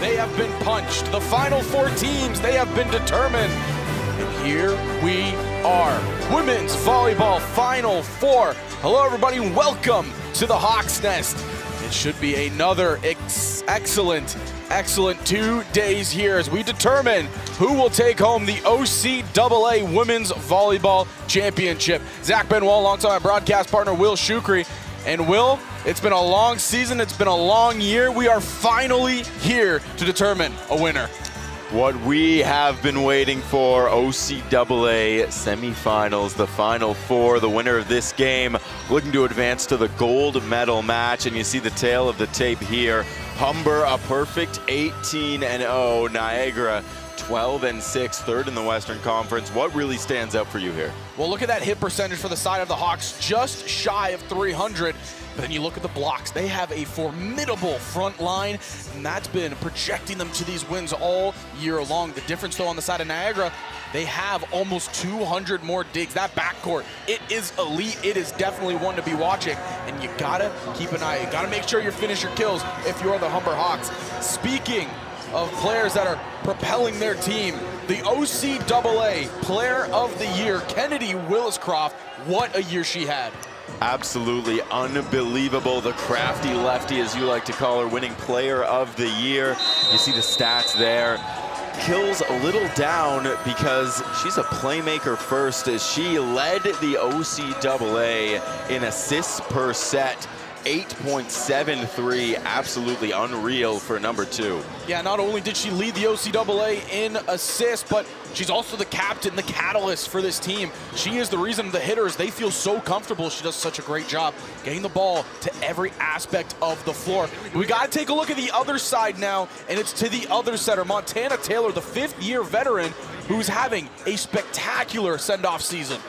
they have been punched. The final 4 teams, they have been determined. And here we are, Women's Volleyball Final 4. Hello everybody, welcome to the Hawk's Nest. It should be another excellent 2 days here as we determine who will take home the OCAA Women's Volleyball Championship. Zach Benoit alongside my broadcast partner Will Shukri. And Will, it's been a long season, it's been a long year. We are finally here to determine a winner. What we have been waiting for, OCAA semifinals, the Final Four. The winner of this game looking to advance to the gold medal match, and you see the tail of the tape here. Humber, a perfect 18-0. Niagara, 12-6, third in the Western Conference. What really stands out for you here? Well, look at that hit percentage for the side of the Hawks, just shy of 300. But then you look at the blocks. They have a formidable front line, and that's been projecting them to these wins all year long. The difference, though, on the side of Niagara, they have almost 200 more digs. That backcourt, it is elite. It is definitely one to be watching, and you gotta keep an eye. You gotta make sure you finish your kills if you're the Humber Hawks. Speaking of players that are propelling their team, the OCAA Player of the Year, Kennedy Williscroft. What a year she had. Absolutely unbelievable. The crafty lefty, as you like to call her, winning Player of the Year. You see the stats there. Kills a little down because she's a playmaker first, as she led the OCAA in assists per set. 8.73, absolutely unreal for number 2. Yeah, not only did she lead the OCAA in assists, but she's also the captain, the catalyst for this team. She is the reason the hitters, they feel so comfortable. She does such a great job getting the ball to every aspect of the floor. We got to take a look at the other side now, and it's to the other setter, Montana Taylor, the 5th-year veteran, who's having a spectacular send-off season.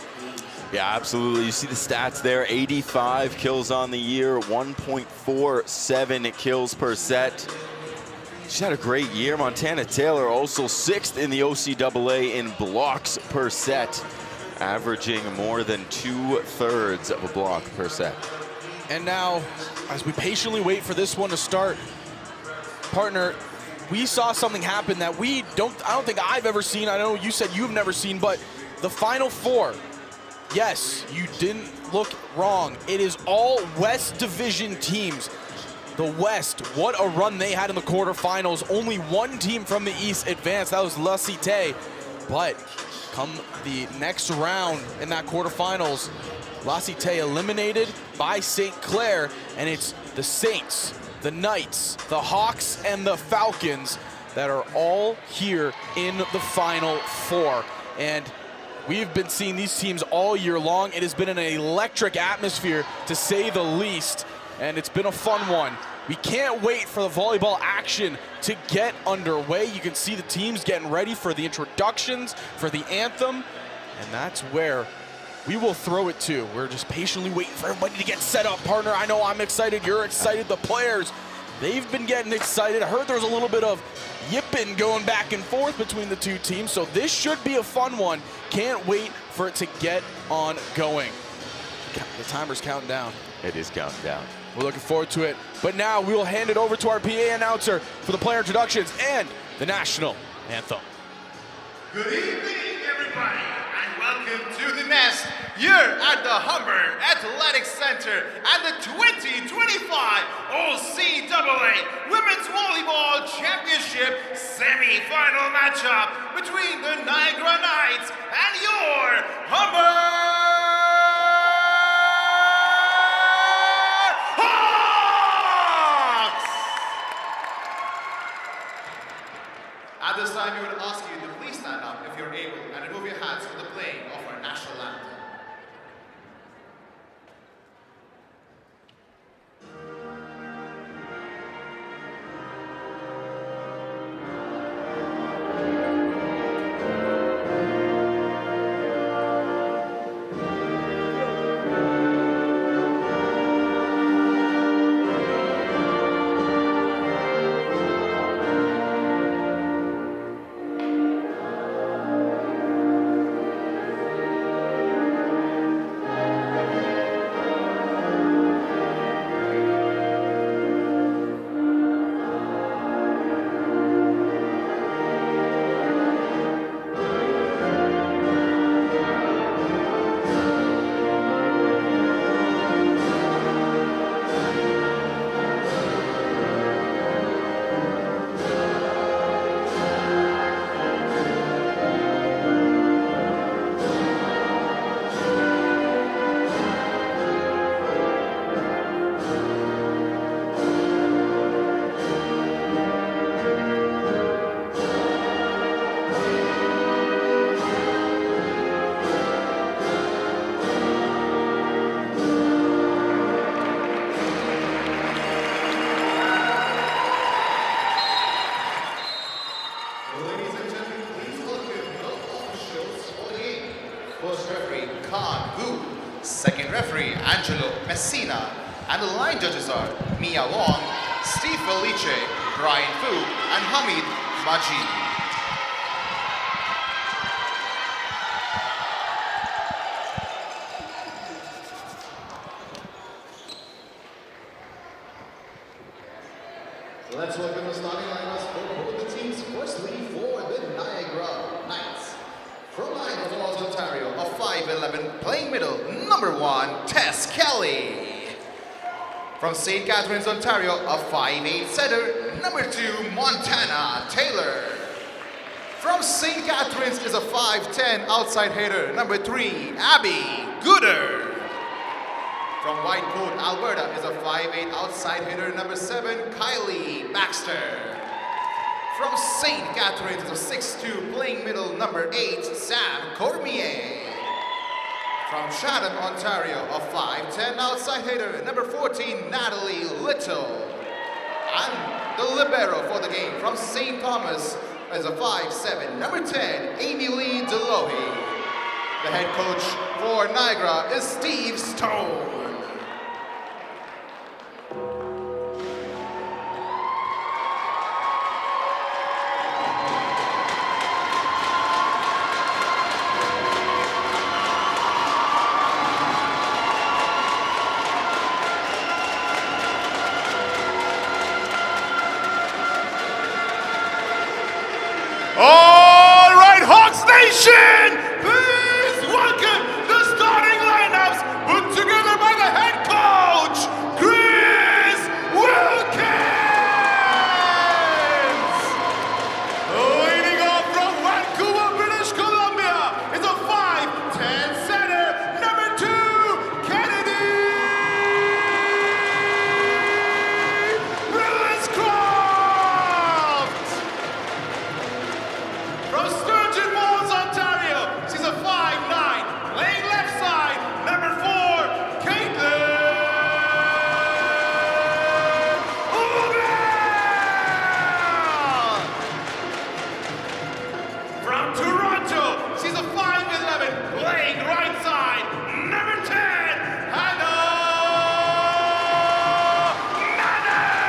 Yeah, absolutely. You see the stats there, 85 kills on the year, 1.47 kills per set. She's had a great year. Montana Taylor also 6th in the OCAA in blocks per set, averaging more than 2/3 of a block per set. And now, as we patiently wait for this one to start, partner, we saw something happen that I don't think I've ever seen. I know you said you've never seen, but the Final Four, yes, you didn't look wrong. It is all West Division teams. The West, what a run they had in the quarterfinals. Only one team from the East advanced. That was La Cité. But come the next round in that quarterfinals, La Cité eliminated by St. Clair, and it's the Saints, the Knights, the Hawks, and the Falcons that are all here in the Final Four. And we've been seeing these teams all year long. It has been an electric atmosphere, to say the least, and it's been a fun one. We can't wait for the volleyball action to get underway. You can see the teams getting ready for the introductions, for the anthem, and that's where we will throw it to. We're just patiently waiting for everybody to get set up, partner. I know I'm excited, you're excited, the players, they've been getting excited. I heard there's a little bit of yipping going back and forth between the two teams, so this should be a fun one. Can't wait for it to get on going. The timer's counting down. It is counting down. We're looking forward to it. But now we will hand it over to our PA announcer for the player introductions and the national anthem. Good evening, everybody, and welcome to the Nest here at the Humber Athletic Center and the 2025 OCAA Women's Volleyball Championship semi-final matchup between the Niagara Knights and your Humber Hawks! At this time, we would ask you to please stand up if you're able and remove your hats for the playing of our national anthem. And the line judges are Mia Wong, Steve Felice, Brian Fu, and Hamid Majid. Let's welcome the starting lineups for both the teams. Firstly, for the Niagara Knights. From Niagara Falls, Ontario, a 5'11", playing middle, number 1, Tess Kelly. From St. Catharines, Ontario, a 5'8" setter, number 2, Montana Taylor. From St. Catharines is a 5'10" outside hitter, number 3, Abby Gooder. From Whitecoat, Alberta is a 5'8" outside hitter, number 7, Kylie Baxter. From St. Catharines is a 6'2", playing middle, number 8, Sam Cormier. From Chatham, Ontario, a 5'10" outside hitter, number 14, Natalie Little. And the libero for the game from St. Thomas is a 5'7", number 10, Amy Lee Delohe. The head coach for Niagara is Steve Stone. All right, Hawks Nation, please welcome the starting lineups put together by the head coach, Chris Wilkins. Leading off from Vancouver, British Columbia is a 5'10" center, number 2, Kennedy Rilliscroft. From Sturgeon Falls, Ontario, she's a 5'9", playing left side, number 4, Caitlin Ubel. From Toronto, she's a 5'11", playing right side, number 10, Hannah Manners.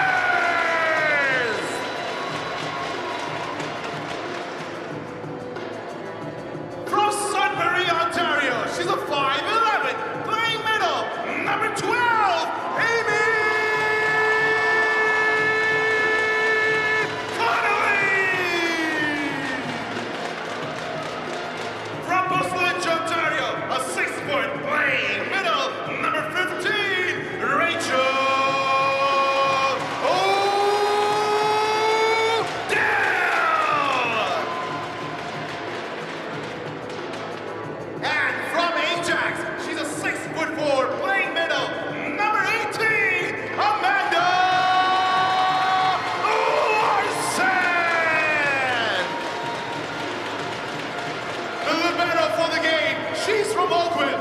From Sudbury, Ontario, she's a 5'11", playing middle, number 12, Amy Connolly. From Busledge, Ontario, a 6-foot, playing middle, number 15, Rachel O'Dell. And from Ajax, she's a 6'4", playing middle, number 18, Amanda Larson. The libero for the game, she's from Oakwood.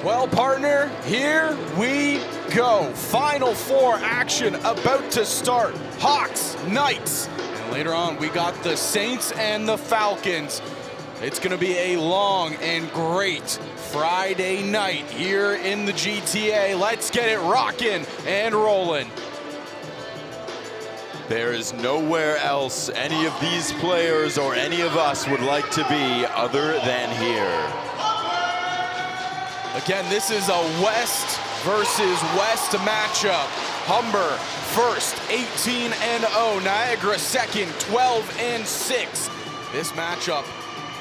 Well, partner, here we go. Final 4 action about to start. Hawks, Knights. And later on, we got the Saints and the Falcons. It's going to be a long and great Friday night here in the GTA. Let's get it rocking and rolling. There is nowhere else any of these players or any of us would like to be other than here. Again, this is a West versus West matchup. Humber first, 18-0. Niagara second, 12-6. This matchup,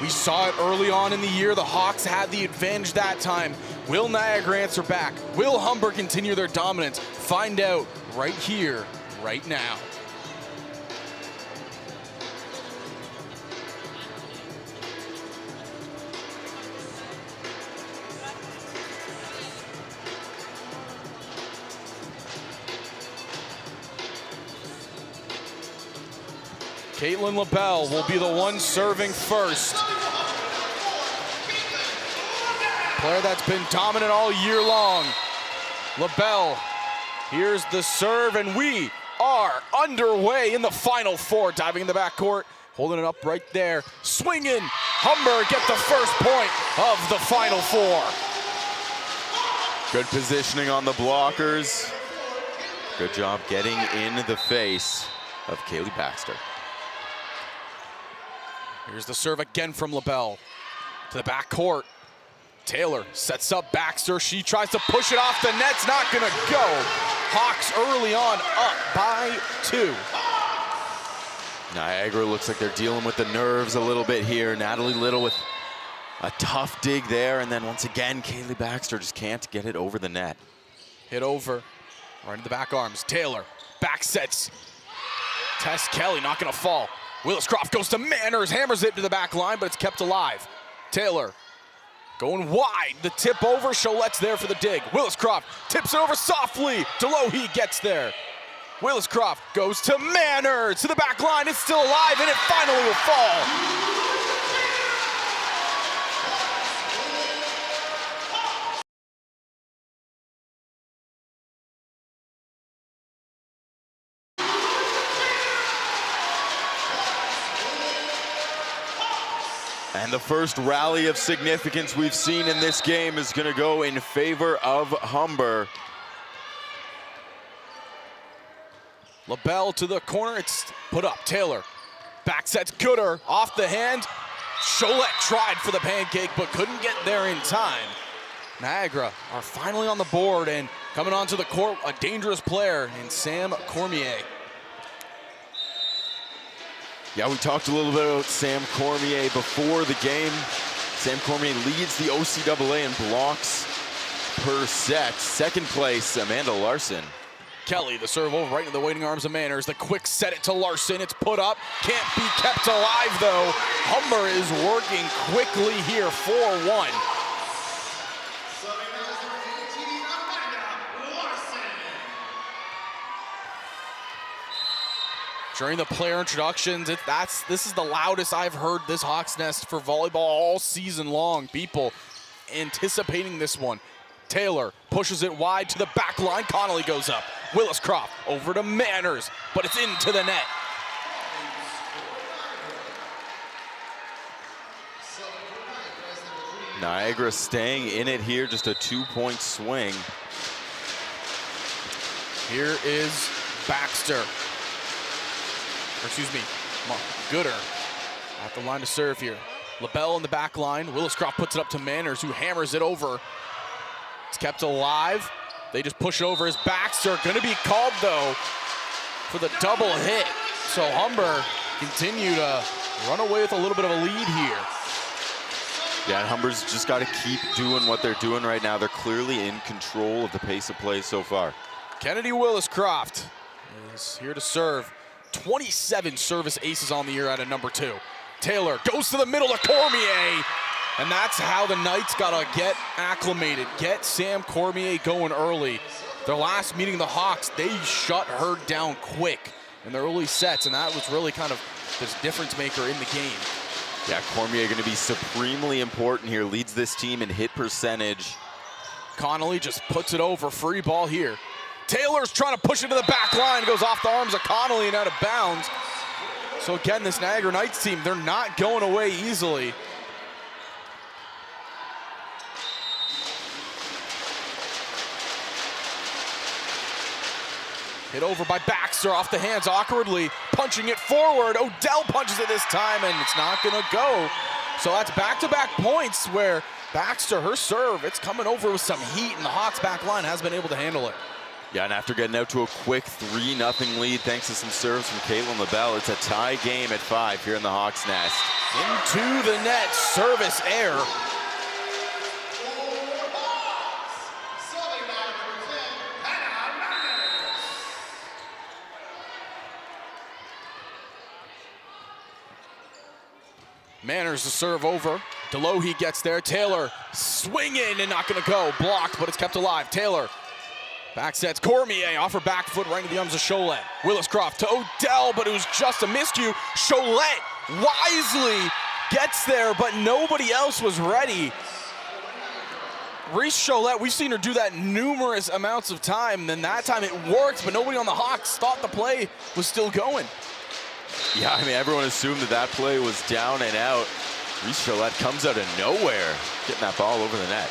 we saw it early on in the year. The Hawks had the advantage that time. Will Niagara answer back? Will Humber continue their dominance? Find out right here, right now. Caitlin LaBelle will be the one serving first. Player that's been dominant all year long. LaBelle, here's the serve, and we are underway in the final 4. Diving in the backcourt, holding it up right there. Swinging, Humber get the first point of the Final Four. Good positioning on the blockers. Good job getting in the face of Kaylee Baxter. Here's the serve again from LaBelle to the back court. Taylor sets up Baxter. She tries to push it off the net. It's not gonna go. Hawks early on, up by 2. Niagara looks like they're dealing with the nerves a little bit here. Natalie Little with a tough dig there, and then once again, Kaylee Baxter just can't get it over the net. Hit over, right into the back arms. Taylor, back sets. Tess Kelly not gonna fall. Willis-Croft goes to Manners, hammers it to the back line, but it's kept alive. Taylor going wide, the tip over, Cholette's there for the dig. Willis-Croft tips it over softly, Delohe gets there. Willis-Croft goes to Manners, to the back line, it's still alive, and it finally will fall. And the first rally of significance we've seen in this game is going to go in favor of Humber. LaBelle to the corner, it's put up. Taylor, back sets Gooder, off the hand. Cholette tried for the pancake, but couldn't get there in time. Niagara are finally on the board, and coming onto the court, a dangerous player in Sam Cormier. Yeah, we talked a little bit about Sam Cormier before the game. Sam Cormier leads the OCAA in blocks per set. Second place, Amanda Larson. Kelly, the serve over right into the waiting arms of Manners. The quick set it to Larson. It's put up. Can't be kept alive, though. Humber is working quickly here, 4-1. During the player introductions, this is the loudest I've heard this Hawks Nest for volleyball all season long. People anticipating this one. Taylor pushes it wide to the back line. Connolly goes up. Willis-Croft over to Manners, but it's into the net. Niagara staying in it here, just a 2-point swing. Here is Baxter. Or excuse me, Gooder at the line to serve here. LaBelle in the back line. Willis-Croft puts it up to Manners, who hammers it over. It's kept alive. They just push it over as Baxter. Gonna be called, though, for the double hit. So Humber continue to run away with a little bit of a lead here. Yeah, and Humber's just got to keep doing what they're doing right now. They're clearly in control of the pace of play so far. Kennedy Willis-Croft is here to serve. 27 service aces on the year out of number 2. Taylor goes to the middle to Cormier. And that's how the Knights gotta get acclimated, get Sam Cormier going early. Their last meeting, the Hawks, they shut her down quick in the early sets, and that was really kind of this difference maker in the game. Yeah, Cormier gonna be supremely important here, leads this team in hit percentage. Connolly just puts it over, free ball here. Taylor's trying to push it to the back line, goes off the arms of Connolly and out of bounds. So again, this Niagara Knights team, they're not going away easily. Hit over by Baxter, off the hands awkwardly, punching it forward. Odell punches it this time, and it's not gonna go. So that's back-to-back points where Baxter, her serve, it's coming over with some heat, and the Hawks back line has been able to handle it. Yeah, and after getting out to a quick 3-0 lead, thanks to some serves from Caitlin LaBelle, it's a tie game at 5 here in the Hawks Nest. Into the net, service error. Manners to serve over. Delohe gets there. Taylor swinging and not going to go. Blocked, but it's kept alive. Taylor back sets. Cormier off her back foot right into the arms of Cholette. Willis-Croft to Odell, but it was just a miscue. Cholette wisely gets there, but nobody else was ready. Reese Cholette, we've seen her do that numerous amounts of time. Then that time it worked, but nobody on the Hawks thought the play was still going. Yeah, I mean, everyone assumed that play was down and out. Richelette comes out of nowhere, getting that ball over the net.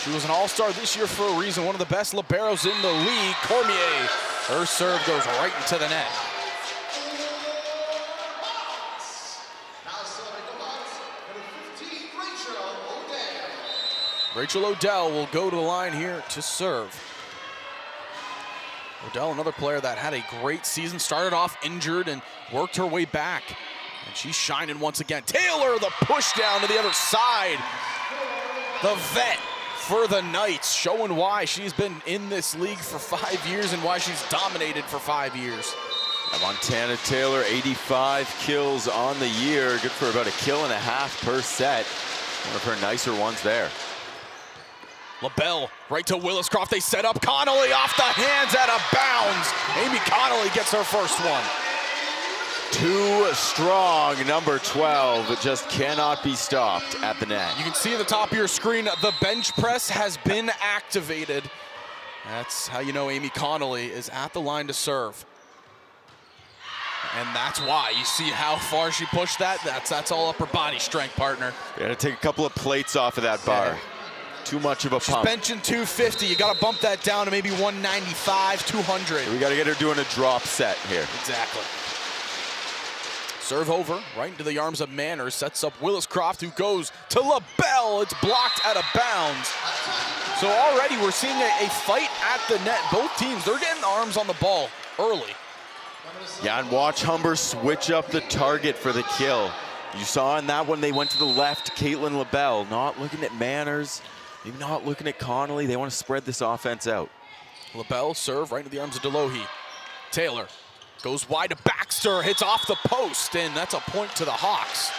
She was an all-star this year for a reason, one of the best liberos in the league. Cormier, her serve goes right into the net. Rachel Odell will go to the line here to serve. Odell, another player that had a great season, started off injured and worked her way back. And she's shining once again. Taylor, the push down to the other side. The vet for the Knights, showing why she's been in this league for 5 years and why she's dominated for 5 years. Montana Taylor, 85 kills on the year. Good for about 1.5 kills per set. One of her nicer ones there. LaBelle right to Williscroft. They set up Connolly off the hands out of bounds. Amy Connolly gets her first one. Too strong, number 12. Just cannot be stopped at the net. You can see at the top of your screen, the bench press has been activated. That's how you know Amy Connolly is at the line to serve. And that's why you see how far she pushed that. That's all upper body strength, partner. You gotta take a couple of plates off of that bar. Yeah. Too much of a She's pump. benching 250. You got to bump that down to maybe 195, 200. We got to get her doing a drop set here. Exactly. Serve over, right into the arms of Manners. Sets up Williscroft, who goes to LaBelle. It's blocked out of bounds. So already we're seeing a fight at the net. Both teams, they're getting arms on the ball early. Yeah, and watch Humber switch up the target for the kill. You saw in that one they went to the left. Caitlin LaBelle not looking at Manners. Maybe not looking at Connolly. They want to spread this offense out. LaBelle serve right into the arms of Delohi. Taylor goes wide to Baxter, hits off the post, and that's a point to the Hawks.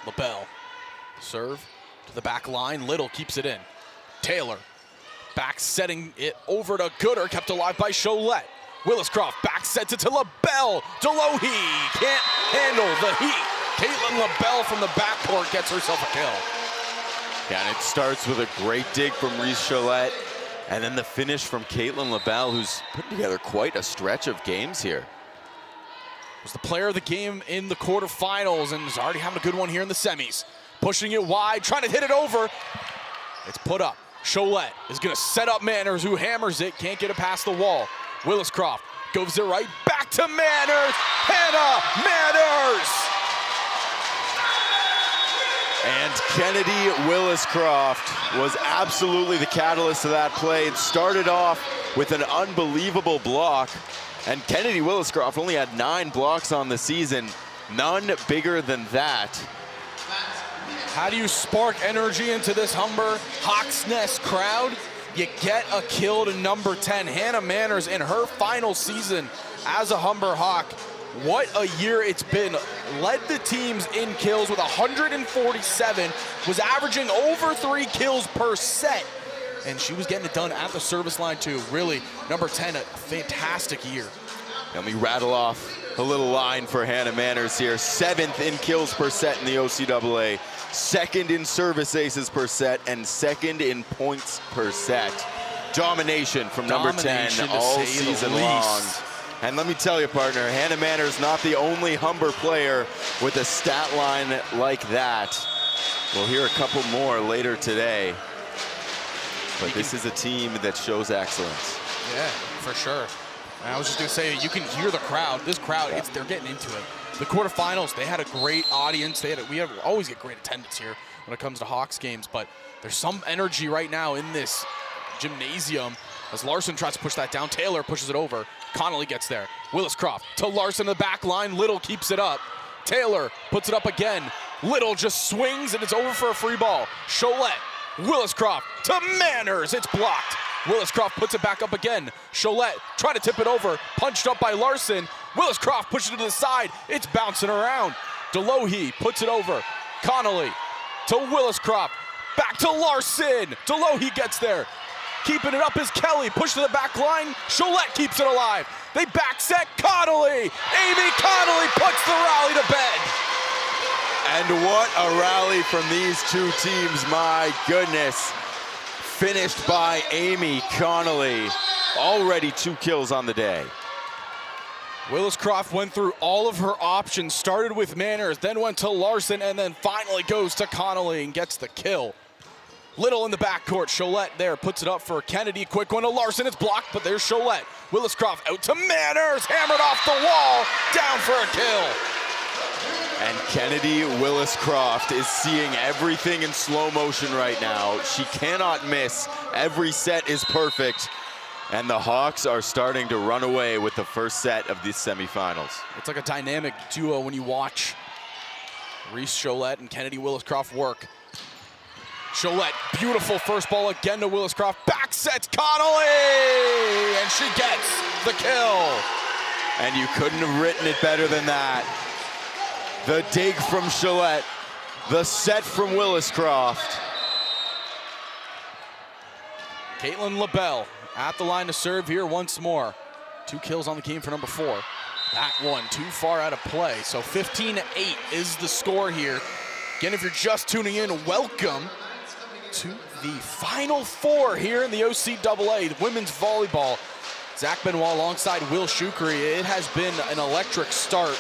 LaBelle serve to the back line. Little keeps it in. Taylor back setting it over to Gooder, kept alive by Cholette. Williscroft back sets it to LaBelle. Delohi can't handle the heat. Caitlin LaBelle from the backcourt gets herself a kill. Yeah, and it starts with a great dig from Cholette, and then the finish from Caitlin LaBelle, who's putting together quite a stretch of games here. Was the player of the game in the quarterfinals and is already having a good one here in the semis. Pushing it wide, trying to hit it over. It's put up. Cholette is going to set up Manners, who hammers it, can't get it past the wall. Williscroft goes it right back to Manners. Hannah Manners! And Kennedy Williscroft was absolutely the catalyst of that play. It started off with an unbelievable block, and Kennedy Williscroft only had 9 blocks on the season, none bigger than that. How do you spark energy into this Humber Hawks Nest crowd? You get a kill to number 10, Hannah Manners, in her final season as a Humber Hawk. What a year it's been. Led the teams in kills with 147, was averaging over 3 kills per set. And she was getting it done at the service line too. Really, number 10, a fantastic year. Let me rattle off a little line for Hannah Manners here. 7th in kills per set in the OCAA, 2nd in service aces per set, and 2nd in points per set. Domination from number 10 all season long. And let me tell you, partner, Hannah Manners not the only Humber player with a stat line like that. We'll hear a couple more later today. But this is a team that shows excellence. Yeah, for sure. And I was just going to say, you can hear the crowd. This crowd, they're getting into it. The quarterfinals, they had a great audience. We always get great attendance here when it comes to Hawks games, but there's some energy right now in this gymnasium as Larson tries to push that down. Taylor pushes it over. Connolly gets there. Williscroft to Larson in the back line. Little keeps it up. Taylor puts it up again. Little just swings, and it's over for a free ball. Cholette, Williscroft to Manners. It's blocked. Williscroft puts it back up again. Cholette trying to tip it over. Punched up by Larson. Williscroft pushes it to the side. It's bouncing around. Delohi puts it over. Connolly to Williscroft. Back to Larson. Delohi gets there. Keeping it up is Kelly. Push to the back line. Cholette keeps it alive. They back set Connolly. Amy Connolly puts the rally to bed. And what a rally from these two teams, my goodness. finished by Amy Connolly. Already 2 kills on the day. Willis-Croft went through all of her options, started with Manners, then went to Larson, and then finally goes to Connolly and gets the kill. Little in the backcourt. Cholette there puts it up for Kennedy. Quick one to Larson. It's blocked, but there's Cholette. Willis-Croft out to Manners. Hammered off the wall. Down for a kill. And Kennedy Willis-Croft is seeing everything in slow motion right now. She cannot miss. Every set is perfect. And the Hawks are starting to run away with the first set of these semifinals. It's like a dynamic duo when you watch Reese Cholette and Kennedy Willis-Croft work. Cholette, beautiful first ball again to Willis-Croft. Back sets Connolly! And she gets the kill. And you couldn't have written it better than that. The dig from Cholette, the set from Willis-Croft. Caitlin LaBelle at the line to serve here once more. 2 kills on the game for number 4. That one too far out of play. So 15-8 is the score here. Again, if you're just tuning in, welcome to the Final 4 here in the OCAA, the women's volleyball. Zach Benoit alongside Will Shukri. It has been an electric start.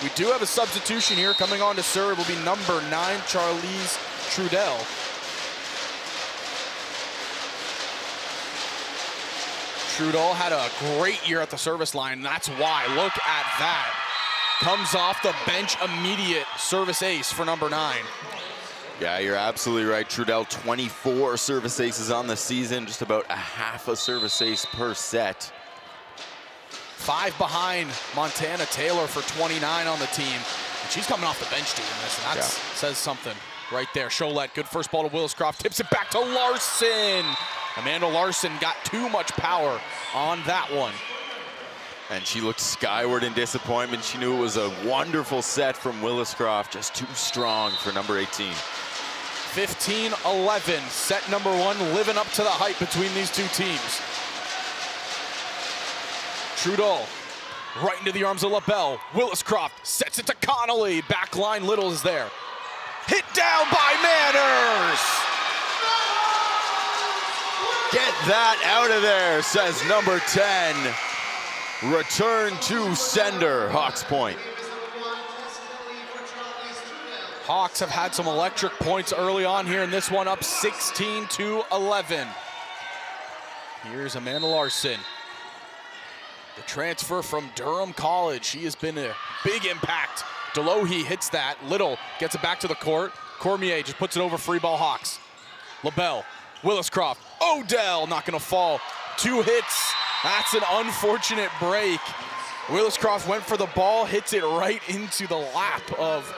We do have a substitution here coming on to serve. Will be number 9, Charlize Trudell. Trudell had a great year at the service line. That's why. Look at that. Comes off the bench, immediate service ace for number 9. Yeah, you're absolutely right. Trudell, 24 service aces on the season, just about a half a service ace per set. 5 behind Montana Taylor for 29 on the team. And she's coming off the bench doing this, and that says something right there. Cholette, good first ball to Willis-Croft, tips it back to Larson. Amanda Larson got too much power on that one. And she looked skyward in disappointment. She knew it was a wonderful set from Willis-Croft, just too strong for number 18. 15-11, set number 1, living up to the hype between these two teams. Trudell, right into the arms of LaBelle. Willis-Croft sets it to Connolly. Back line, Little is there. Hit down by Manners. Get that out of there, says number 10. Return to sender, Hawks point. Hawks have had some electric points early on here in this one, up 16-11. Here's Amanda Larson. The transfer from Durham College. She has been a big impact. Delohe hits that. Little gets it back to the court. Cormier just puts it over, free ball Hawks. LaBelle, Willis-Croft, Odell not gonna fall. 2 hits. That's an unfortunate break. Willis-Croft went for the ball, hits it right into the lap of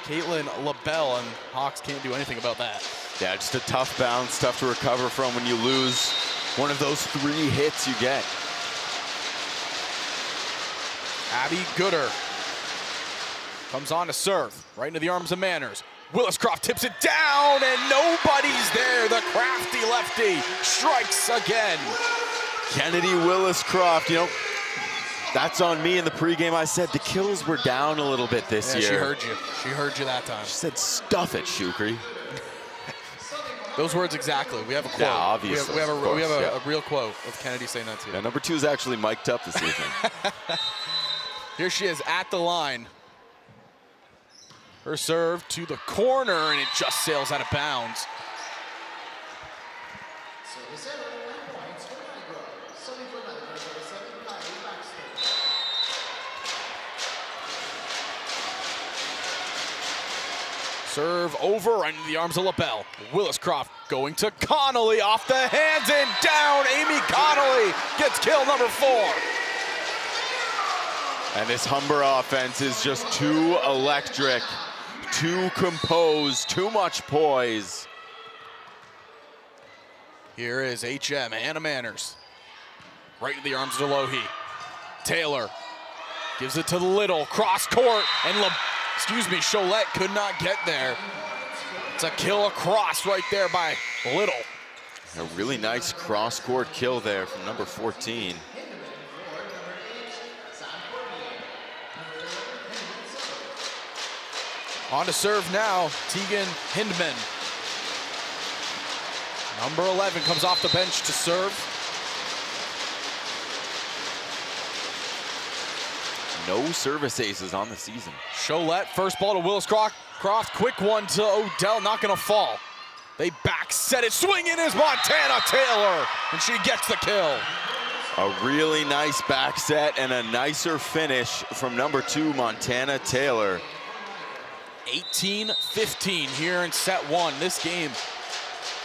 Caitlin LaBelle, and Hawks can't do anything about that. Yeah, just a tough bounce, tough to recover from when you lose one of those 3 hits you get. Abby Gooder comes on to serve, right into the arms of Manners. Willis-Croft tips it down, and nobody's there. The crafty lefty strikes again. Kennedy Willis-Croft, you know, that's on me. In the pregame I said the kills were down a little bit this year. She heard you. She heard you that time. She said, stuff it, Shukri. Those words exactly. We have a quote. Yeah, obviously. We have a real quote of Kennedy saying that to you. Yeah, number 2 is actually mic'd up this evening. Here she is at the line. Her serve to the corner, and it just sails out of bounds. Serve over right into the arms of LaBelle. Willis-Croft going to Connolly, off the hands and down. Amy Connolly gets kill number 4. And this Humber offense is just too electric, too composed, too much poise. Here is HM, Anna Manners. Right in the arms of Delohe. Taylor gives it to Little, cross court, and Cholette could not get there. It's a kill across right there by Little. A really nice cross-court kill there from number 14. On to serve now, Tegan Hindman. Number 11 comes off the bench to serve. No service aces on the season. Cholette, first ball to Willis Croft. Quick one to Odell, not gonna fall. They back set it, swinging is Montana Taylor, and she gets the kill. A really nice back set and a nicer finish from number 2, Montana Taylor. 18-15 here in set one. This game,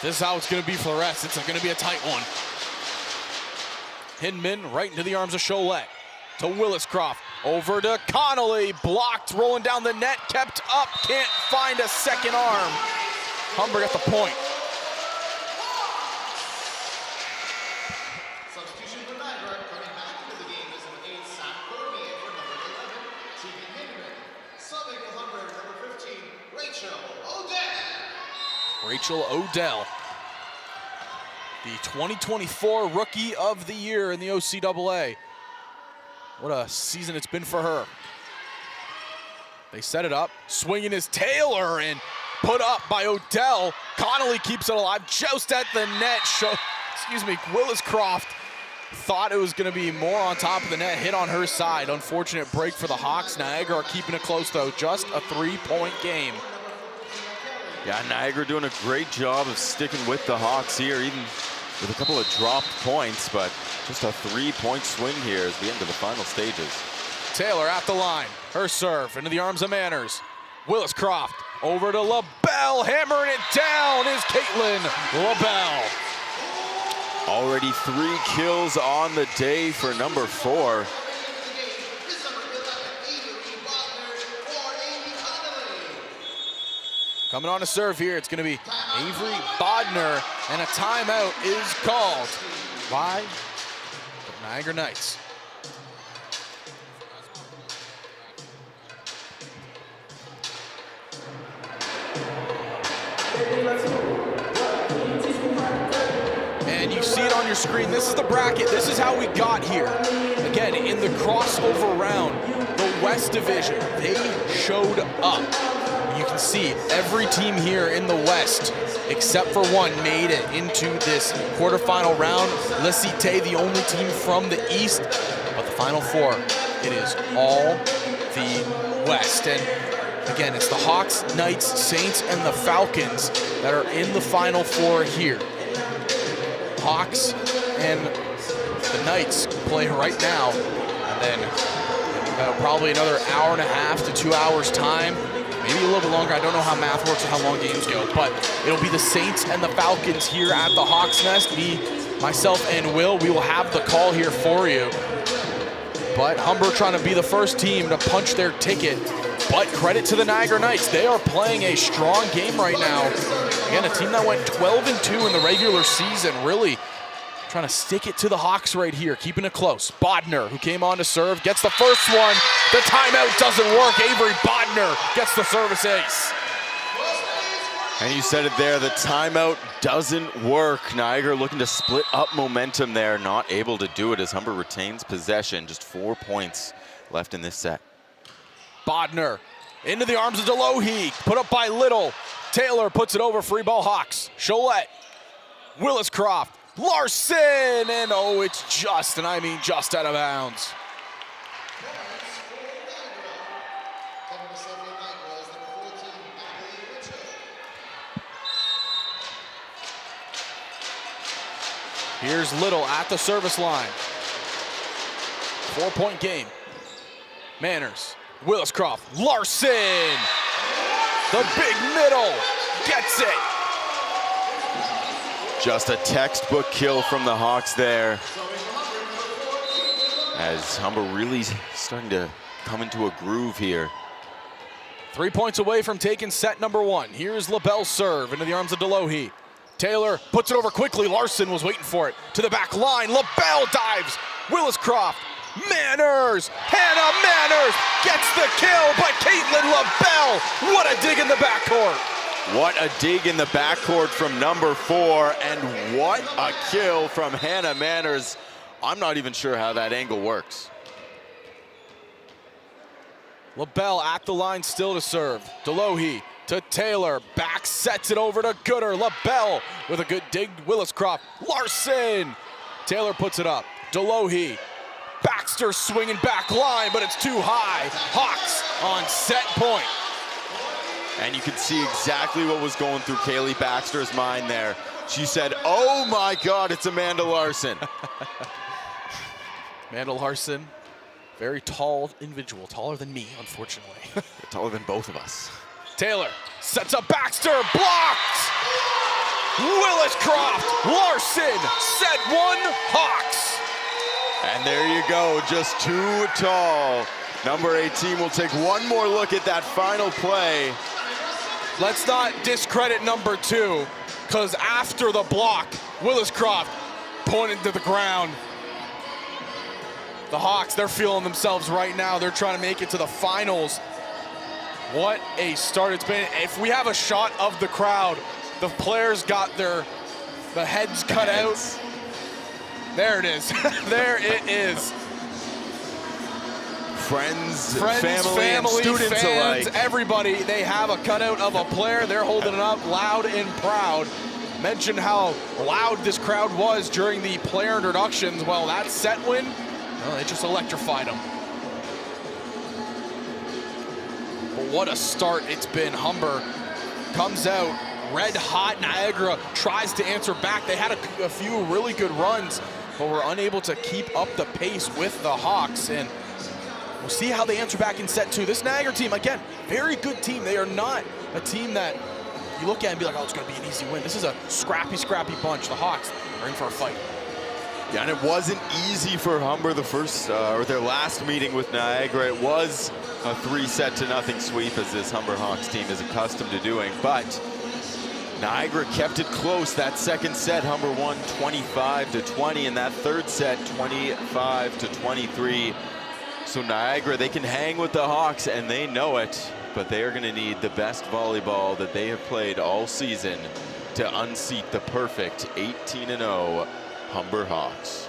this is how it's gonna be for the rest. It's gonna be a tight one. Hinman right into the arms of Cholette. To Willis Croft, over to Connolly, blocked, rolling down the net, kept up, can't find a second arm. Humber got the point. Substitution for Niagara, coming back into the game is number 8, Sam Cormier for number 11, T.B. Hinman. Subbing for Humber, number 15, Rachel Odell. Rachel Odell, the 2024 Rookie of the Year in the OCAA. What a season it's been for her. They set it up, swinging is Taylor, and put up by Odell. Connolly keeps it alive, just at the net. Willis Croft thought it was gonna be more on top of the net, hit on her side. Unfortunate break for the Hawks. Niagara are keeping it close though, just a 3-point game. Yeah, Niagara doing a great job of sticking with the Hawks here, even with a couple of dropped points, but just a 3-point swing here as we enter the final stages. Taylor at the line, her serve into the arms of Manners. Willis Croft over to LaBelle, hammering it down is Caitlin LaBelle. Already 3 kills on the day for number 4. Coming on to serve here, it's gonna be Avery Bodner, and a timeout is called by the Niagara Knights. And you see it on your screen, this is the bracket, this is how we got here. Again, in the crossover round, the West Division, they showed up. You can see every team here in the West, except for one, made it into this quarterfinal round. La Cité, the only team from the East, but the Final Four, it is all the West. And again, it's the Hawks, Knights, Saints, and the Falcons that are in the Final Four here. Hawks and the Knights play right now, and then probably another hour and a half to 2 hours time, maybe a little bit longer. I don't know how math works or how long games go, but it'll be the Saints and the Falcons here at the Hawks Nest. Me, myself, and Will, we will have the call here for you. But Humber trying to be the first team to punch their ticket. But credit to the Niagara Knights. They are playing a strong game right now. Again, a team that went 12-2 in the regular season, really trying to stick it to the Hawks right here, keeping it close. Bodner, who came on to serve, gets the first one. The timeout doesn't work. Avery Bodner gets the service ace. And you said it there, the timeout doesn't work. Niagara looking to split up momentum there, not able to do it as Humber retains possession. Just 4 points left in this set. Bodner into the arms of Delohe, put up by Little. Taylor puts it over, free ball Hawks. Cholette, Willis Croft, Larson, and oh, it's just, and I mean just out of bounds. Here's Little at the service line. 4-point game. Manners, Willis Croft, Larson. The big middle gets it. Just a textbook kill from the Hawks there. As Humber really starting to come into a groove here. 3 points away from taking set number 1. Here's LaBelle's serve into the arms of Delohe. Taylor puts it over quickly. Larson was waiting for it. To the back line. LaBelle dives. Willis Croft. Manners. Hannah Manners gets the kill, but Caitlin LaBelle. What a dig in the backcourt. What a dig in the backcourt from number 4, and what a kill from Hannah Manners. I'm not even sure how that angle works. LaBelle at the line still to serve. Delohe to Taylor. Back sets it over to Gooder. LaBelle with a good dig. Williscroft. Larson. Taylor puts it up. Delohe. Baxter swinging back line, but it's too high. Hawks on set point. And you can see exactly what was going through Kaylee Baxter's mind there. She said, oh my God, it's Amanda Larson. Amanda Larson, very tall individual, taller than me, unfortunately. Taller than both of us. Taylor sets up Baxter, blocked! Williscroft, Larson, set one, Hawks. And there you go, just too tall. Number 18 will take one more look at that final play. Let's not discredit number 2, because after the block, Williscroft pointed to the ground. The Hawks, they're feeling themselves right now. They're trying to make it to the finals. What a start it's been. If we have a shot of the crowd, the players got the heads cut out. There it is. There it is. Friends, family, and students fans, alike. Everybody, they have a cutout of a player. They're holding it up loud and proud. Mentioned how loud this crowd was during the player introductions. Well, that set win, well, it just electrified them. But what a start it's been. Humber comes out red hot. Niagara tries to answer back. They had a few really good runs, but were unable to keep up the pace with the Hawks. And we'll see how they answer back in set 2. This Niagara team, again, very good team. They are not a team that you look at and be like, oh, it's going to be an easy win. This is a scrappy, scrappy bunch. The Hawks are in for a fight. Yeah, and it wasn't easy for Humber the first, or their last meeting with Niagara. It was a 3-0 sweep, as this Humber Hawks team is accustomed to doing, but Niagara kept it close. That second set, Humber won 25-20, and that third set, 25-23. So Niagara, they can hang with the Hawks, and they know it, but they are going to need the best volleyball that they have played all season to unseat the perfect 18-0 Humber Hawks.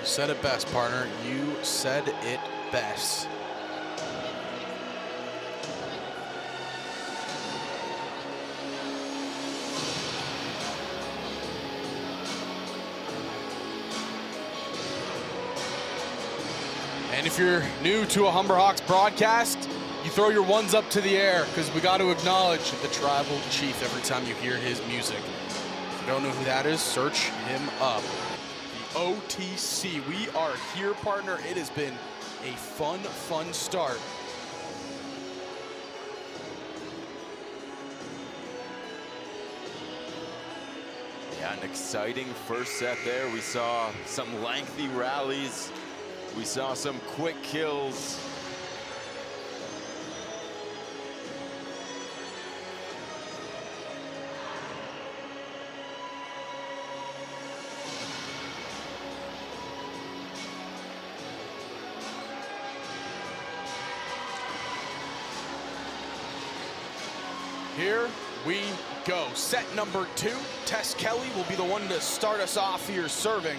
You said it best, partner. You said it best. And if you're new to a Humber Hawks broadcast, you throw your ones up to the air, because we got to acknowledge the tribal chief every time you hear his music. If you don't know who that is, search him up. The OTC, we are here, partner. It has been a fun start. Yeah, an exciting first set there. We saw some lengthy rallies. We saw some quick kills. Here we go. Set number 2. Tess Kelly will be the one to start us off here serving.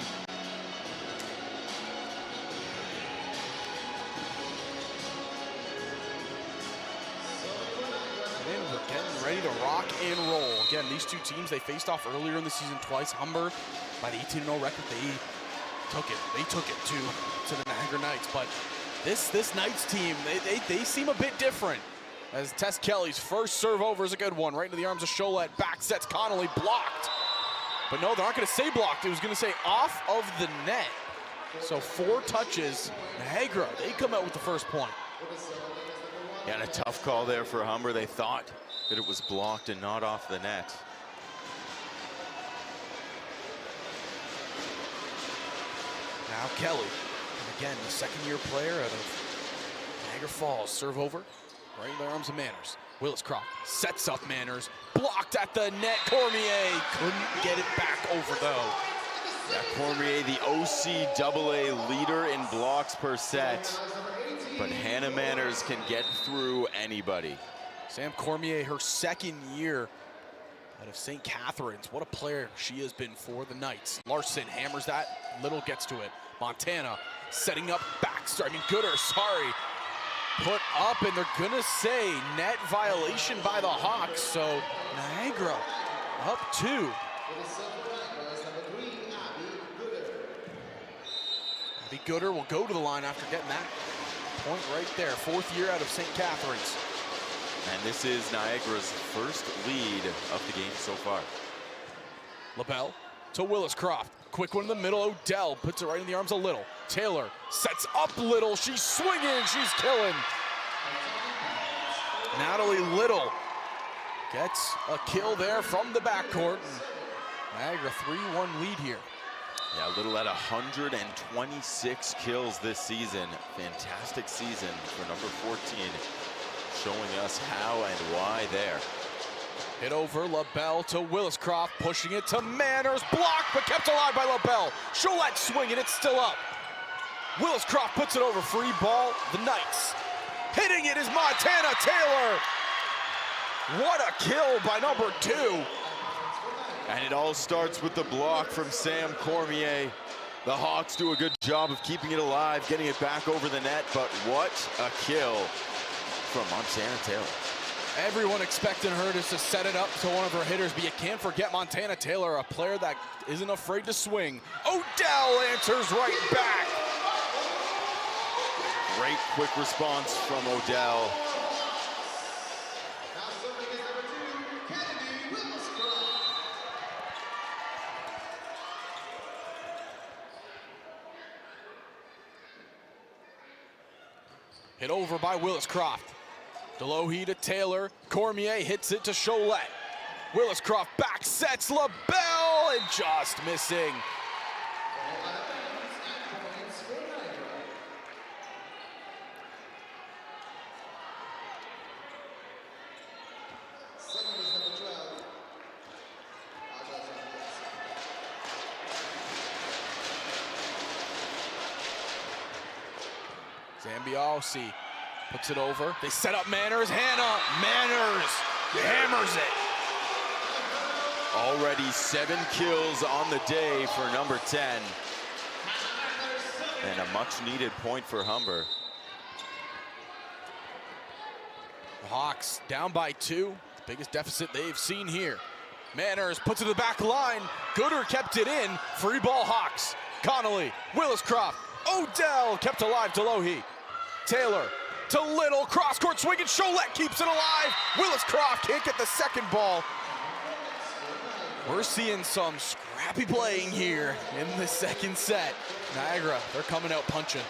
And we're getting ready to rock and roll. Again, these two teams, they faced off earlier in the season twice. Humber, by the 18-0 record, they took it to the Niagara Knights. But this Knights team, they seem a bit different. As Tess Kelly's first serve over is a good one. Right into the arms of Cholette. Back sets Connolly, blocked. But no, they're not going to say blocked. It was going to say off of the net. So 4 touches. Niagara, they come out with the first point. Yeah, and a tough call there for Humber. They thought that it was blocked and not off the net. Now Kelly, and again, the second-year player out of Niagara Falls, serve over. Right in the arms of Manners. Williscroft sets up Manners. Blocked at the net. Cormier couldn't get it back over, though. Yeah, Cormier, the OCAA leader in blocks per set. But Hannah Manners can get through anybody. Sam Cormier, her second year out of St. Catharines. What a player she has been for the Knights. Larson hammers that. Little gets to it. Montana setting up Baxter. Gooder, sorry. put up, and they're gonna say net violation by the Hawks, so Niagara up 2. Abby Gooder will go to the line after getting that point right there. 4th year out of St. Catharines. And this is Niagara's first lead of the game so far. LaBelle to Willis Croft. Quick one in the middle. Odell puts it right in the arms of Little. Taylor sets up Little. She's swinging. She's killing. Natalie Little gets a kill there from the backcourt. Niagara 3-1 lead here. Yeah, Little at 126 kills this season. Fantastic season for number 14, showing us how and why there. Hit over, LaBelle to Willis Croft, pushing it to Manners, blocked but kept alive by LaBelle. Cholette swinging, it's still up. Willis Croft puts it over, free ball, the Knights. Hitting it is Montana Taylor. What a kill by number 2. And it all starts with the block from Sam Cormier. The Hawks do a good job of keeping it alive, getting it back over the net, but what a kill from Montana Taylor. Everyone expecting her to set it up to one of her hitters, but you can't forget Montana Taylor, a player that isn't afraid to swing. Odell answers right back. Great quick response from Odell. Now serving is number 2, Kennedy Willis-Croft. Hit over by Willis Croft. Delohe to Taylor. Cormier hits it to Cholette. Willis Croft back sets LaBelle and just missing. Second is number 12. Zambiasi puts it over. They set up Manners. Hannah Manners hammers it. Already 7 kills on the day for number 10. And a much needed point for Humber. The Hawks down by 2. The biggest deficit they've seen here. Manners puts it to the back line. Gooder kept it in. Free ball Hawks. Connolly, Willis Croft, Odell kept alive. Delohe, Taylor to Little, cross court swinging. Cholette keeps it alive. Willis Croft can't get the second ball. We're seeing some scrappy playing here in the second set. Niagara, they're coming out punching.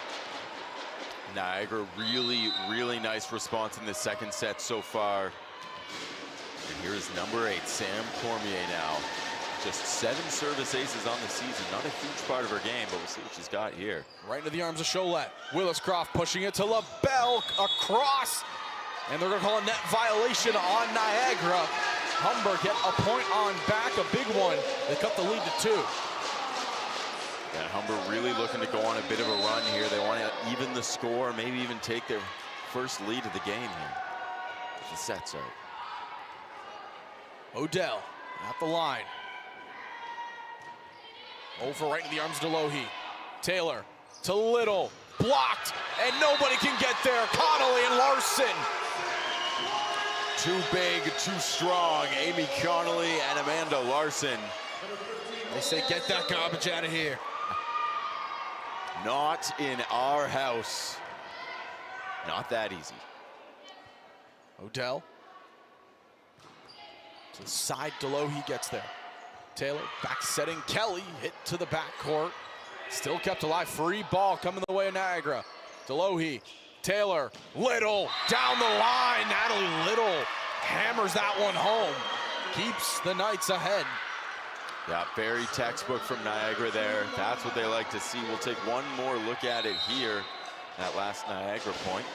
Niagara, really nice response in the second set so far. And here is number 8, Sam Cormier now. Just 7 service aces on the season. Not a huge part of her game, but we'll see what she's got here. Right into the arms of Cholette. Willis Croft pushing it to LaBelle across. And they're going to call a net violation on Niagara. Humber get a point on back, a big one. They cut the lead to 2. And Humber really looking to go on a bit of a run here. They want to even the score, maybe even take their first lead of the game here. The set's out. Odell at the line. Over right in the arms of Delohe. Taylor to Little. Blocked, and nobody can get there. Connolly and Larson. Too big, too strong. Amy Connolly and Amanda Larson. They say, get that garbage out of here. Not in our house. Not that easy. Odell. To the side, Delohe gets there. Taylor back setting. Kelly hit to the backcourt. Still kept alive. Free ball coming the way of Niagara. Delohe, Taylor, Little down the line. Natalie Little hammers that one home. Keeps the Knights ahead. Yeah, very textbook from Niagara there. That's what they like to see. We'll take one more look at it here. That last Niagara point.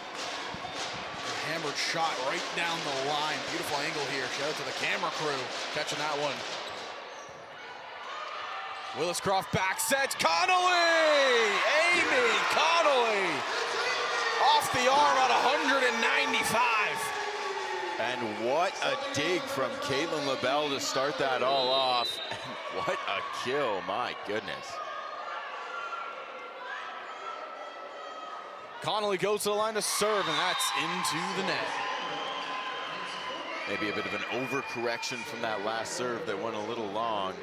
Hammered shot right down the line. Beautiful angle here. Shout out to the camera crew catching that one. Willis Croft back sets. Connolly! Amy Connolly! Off the arm at 195. And what a dig from Caitlin LaBelle to start that all off. And what a kill, my goodness. Connolly goes to the line to serve, and that's into the net. Maybe a bit of an overcorrection from that last serve that went a little long.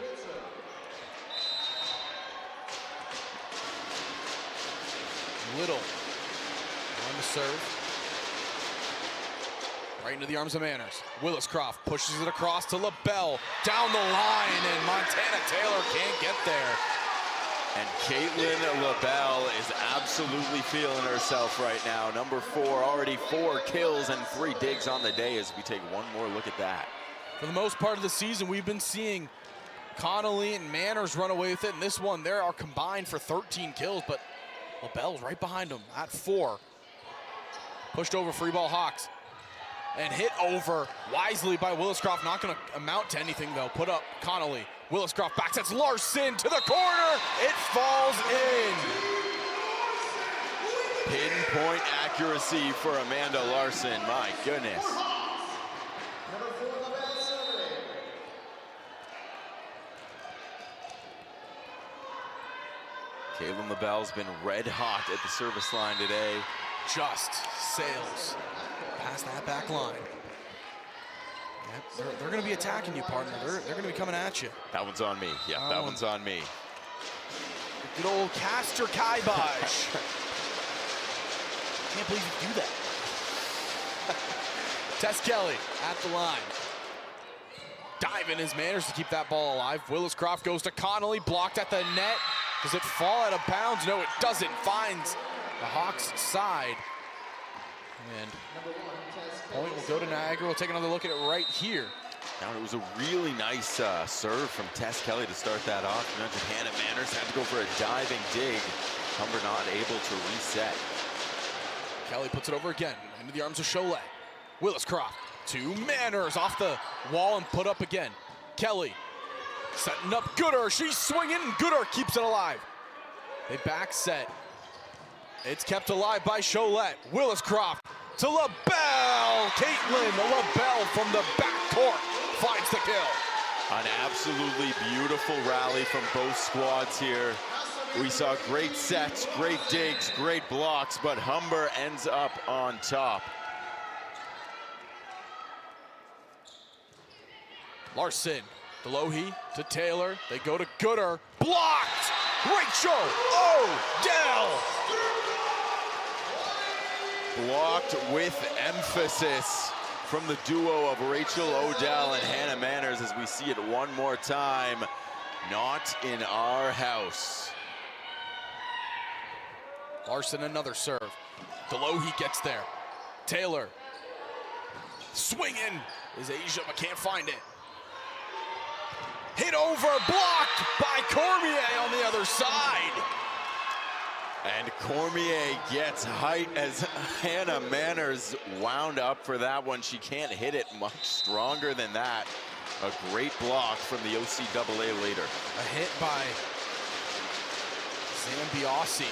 Little on the serve. Right into the arms of Manners. Williscroft pushes it across to LaBelle. Down the line, and Montana Taylor can't get there. And Caitlin LaBelle is absolutely feeling herself right now. Number 4, already 4 kills and 3 digs on the day as we take one more look at that. For the most part of the season, we've been seeing Connolly and Manners run away with it. And this one, they are combined for 13 kills, but LaBelle's right behind them at 4. Pushed over, free ball Hawks. And hit over wisely by Williscroft. Not going to amount to anything, though. Put up Connolly. Williscroft back sets Larson to the corner. It falls in. Pinpoint accuracy for Amanda Larson. My goodness. Number 4, LaBelle serving. Caitlin LaBelle's been red hot at the service line today. Just sails past that back line. Yep, they're going to be attacking you, partner. They're going to be coming at you. That one's on me. Yeah, that one's on me. Good old Castor Kibosh. Can't believe you do that. Tess Kelly at the line. Diving his Manners to keep that ball alive. Williscroft goes to Connolly, blocked at the net. Does it fall out of bounds? No, it doesn't. Finds the Hawks' side. And point will go to Niagara. We'll take another look at it right here. Now, it was a really nice serve from Tess Kelly to start that off. You mentioned Hannah Manners had to go for a diving dig. Humber not able to reset. Kelly puts it over again into the arms of Cholet. Williscroft to Manners off the wall and put up again. Kelly setting up Gooder. She's swinging, and Gooder keeps it alive. They back set. It's kept alive by Cholet. Williscroft to LaBelle. Caitlin LaBelle from the backcourt finds the kill. An absolutely beautiful rally from both squads here. We saw great sets, great digs, great blocks, but Humber ends up on top. Larson, Delohe to Taylor. They go to Gooder. Blocked! Rachel Odell! Blocked with emphasis from the duo of Rachel Odell and Hannah Manners as we see it one more time. Not in our house. Larson, another serve. Delohe gets there. Taylor. Swinging is Asia, but can't find it. Hit over, blocked by Cormier on the other side. And Cormier gets height as Hannah Manners wound up for that one. She can't hit it much stronger than that. A great block from the OCAA later. A hit by Zambiasi.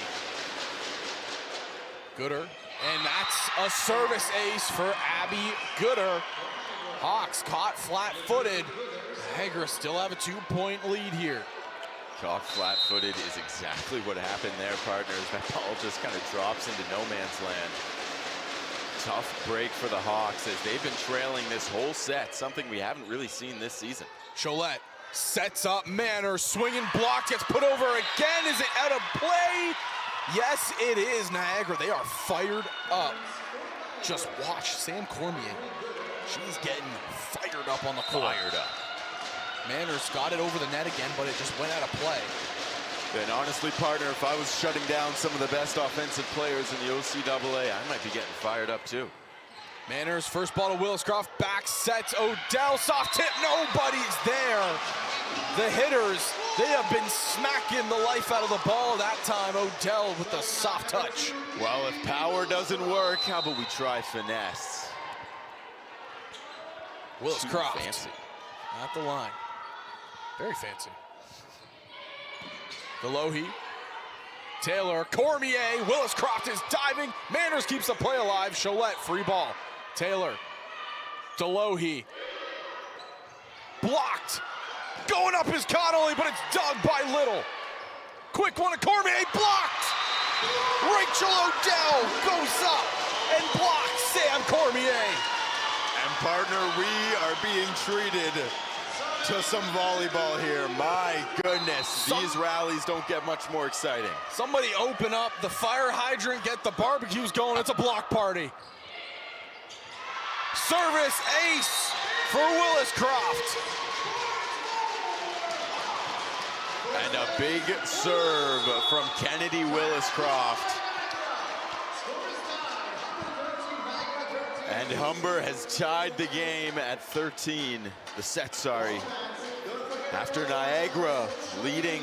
Gooder, and that's a service ace for Abby Gooder. Hawks caught flat-footed. Niagara still have a 2-point lead here. Caught flat-footed is exactly what happened there, partners. That ball just kind of drops into no man's land. Tough break for the Hawks as they've been trailing this whole set, something we haven't really seen this season. Cholet sets up Manners, swinging, blocked, gets put over again. Is it out of play? Yes, it is. Niagara, they are fired up. Just watch Sam Cormier. She's getting fired up on the court. Fired up. Manners got it over the net again, but it just went out of play. And honestly, partner, if I was shutting down some of the best offensive players in the OCAA, I might be getting fired up too. Manners, first ball to Williscroft, back sets Odell, soft tip, nobody's there. The hitters, they have been smacking the life out of the ball that time. Odell with the soft touch. Well, if power doesn't work, how about we try finesse? Williscroft fancy. at the line. Very fancy. Delohe, Taylor, Cormier, Williscroft is diving. Manners keeps the play alive. Cholet, free ball. Taylor, Delohe, blocked. Going up is Connolly, but it's dug by Little. Quick one to Cormier, blocked. Rachel O'Dell goes up and blocks Sam Cormier. And partner, we are being treated to some volleyball here. My goodness, these rallies don't get much more exciting. Somebody open up the fire hydrant, get the barbecues going. It's a block party. Service ace for Willis Croft. And a big serve from Kennedy Willis Croft. And Humber has tied the game at 13, the set, sorry. After Niagara leading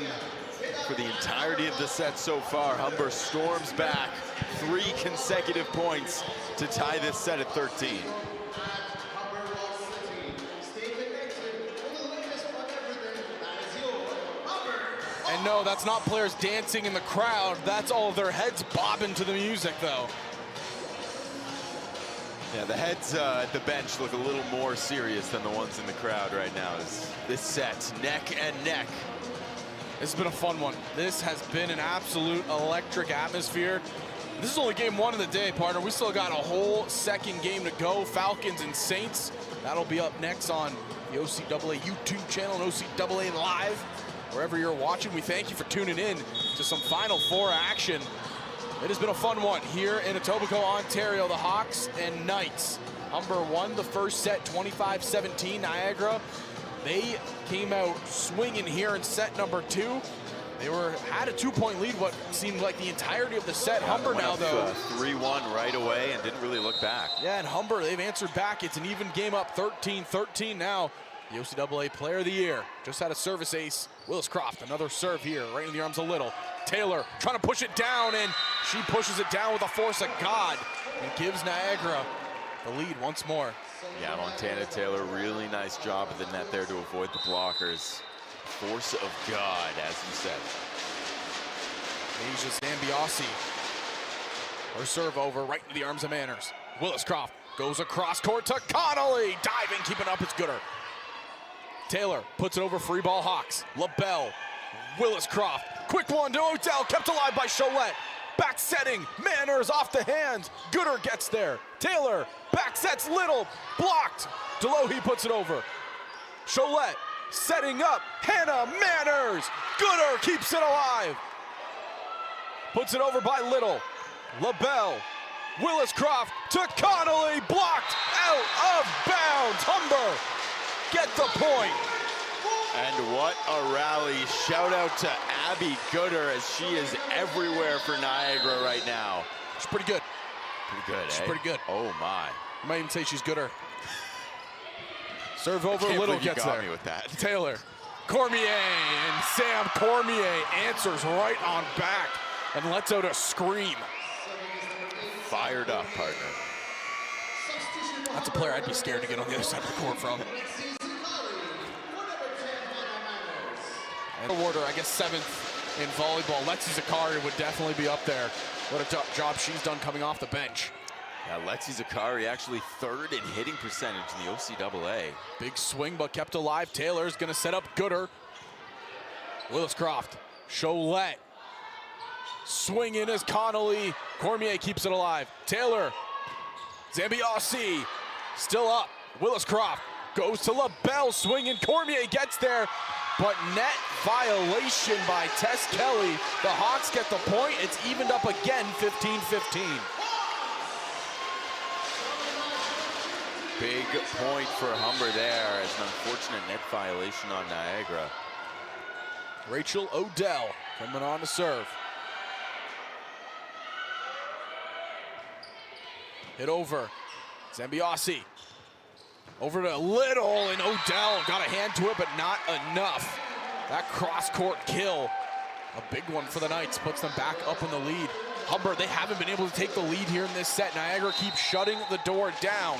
for the entirety of the set so far, Humber storms back 3 consecutive points to tie this set at 13. And no, that's not players dancing in the crowd. That's all of their heads bobbing to the music, though. Yeah, the heads at the bench look a little more serious than the ones in the crowd right now. This set, neck and neck. This has been a fun one. This has been an absolute electric atmosphere. This is only game 1 of the day, partner. We still got a whole second game to go. Falcons and Saints. That'll be up next on the OCAA YouTube channel and OCAA Live. Wherever you're watching, we thank you for tuning in to some Final Four action. It has been a fun one here in Etobicoke, Ontario. The Hawks and Knights. Humber won the first set 25-17. Niagara, they came out swinging here in set number 2. They had a 2-point lead what seemed like the entirety of the set. Humber now, though. 3-1 right away and didn't really look back. Yeah, and Humber, they've answered back. It's an even game up 13-13 now. The OCAA Player of the Year just had a service ace. Willis Croft, another serve here, right in the arms of Little. Taylor trying to push it down, and she pushes it down with the force of God and gives Niagara the lead once more. Yeah, Montana Taylor, really nice job at the net there to avoid the blockers. Force of God, as you said. Asia Zambiasi. Her serve over right into the arms of Manners. Willis Croft goes across court to Connolly. Diving, keeping up, it's Gooder. Taylor puts it over, free ball Hawks. LaBelle, Willis Croft. Quick one to O'Dell, kept alive by Cholette. Back setting, Manners off the hands. Gooder gets there. Taylor back sets Little, blocked. Delohe puts it over. Cholette setting up, Hannah Manners. Gooder keeps it alive. Puts it over by Little. LaBelle, Willis Croft to Connolly, blocked out of bounds. Humber get the point. And what a rally. Shout out to Abby Gooder, as she is everywhere for Niagara right now. She's pretty good. Pretty good, She's eh? pretty good. Oh my. You might even say she's gooder. Serve over, Little gets there. Me with that. Taylor, Cormier, and Sam Cormier answers right on back and lets out a scream. Fired up, partner. That's a player I'd be scared to get on the other side of the court from. And order, I guess 7th in volleyball. Lexi Zakari would definitely be up there. What a job she's done coming off the bench. Yeah, Lexi Zakari actually 3rd in hitting percentage in the OCAA. Big swing, but kept alive. Taylor's gonna set up Gooder. Willis Croft, Cholette. Swing in as Connolly. Cormier keeps it alive. Taylor, Zambiasi, still up. Willis Croft goes to LaBelle, swinging. Cormier gets there, but net violation by Tess Kelly. The Hawks get the point. It's evened up again, 15-15. Big point for Humber there, as an unfortunate net violation on Niagara. Rachel O'Dell coming on to serve. Hit over, Zambiasi. Over to Little, and O'Dell got a hand to it, but not enough. That cross-court kill, a big one for the Knights, puts them back up in the lead. Humber, they haven't been able to take the lead here in this set. Niagara keeps shutting the door down.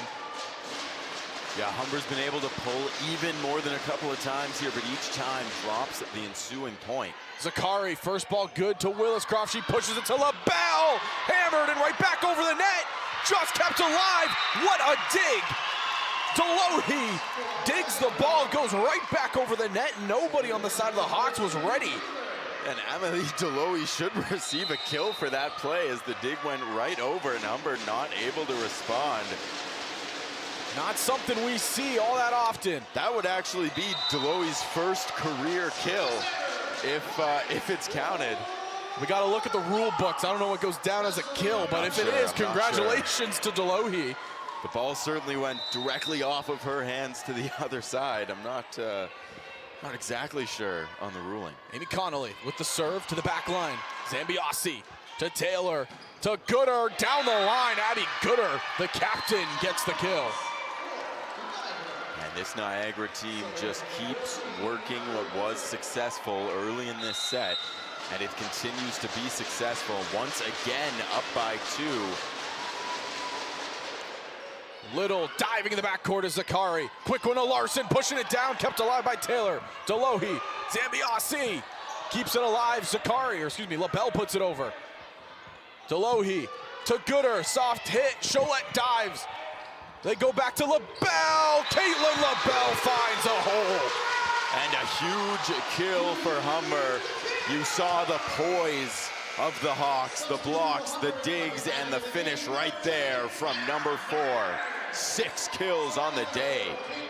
Yeah, Humber's been able to pull even more than a couple of times here, but each time drops at the ensuing point. Zakari, first ball good to Willis Croft. She pushes it to LaBelle. Hammered and right back over the net. Just kept alive. What a dig. Delohe digs the ball, goes right back over the net. Nobody on the side of the Hawks was ready And Amelie Deloy should receive a kill for that play as the dig went right over and Humber not able to respond. Not something we see all that often. That would actually be Deloy's first career kill if it's counted. We got to look at the rule books. I don't know what goes down as a kill, but if it is, congratulations to Deloy. The ball certainly went directly off of her hands to the other side. I'm not exactly sure on the ruling. Amy Connolly with the serve to the back line. Zambiasi to Taylor to Gooder down the line. Addie Gooder, the captain, gets the kill. And this Niagara team just keeps working what was successful early in this set, and it continues to be successful. Once again, up by 2. Little diving in the backcourt is Zakari. Quick one to Larson, pushing it down, kept alive by Taylor. Delohi, Zambiasi keeps it alive. Zakari, or excuse me, LaBelle puts it over. Delohi to Gooder, soft hit. Cholette dives. They go back to LaBelle. Caitlin LaBelle finds a hole. And a huge kill for Humber. You saw the poise of the Hawks, the blocks, the digs, and the finish right there from number 4. 6 kills on the day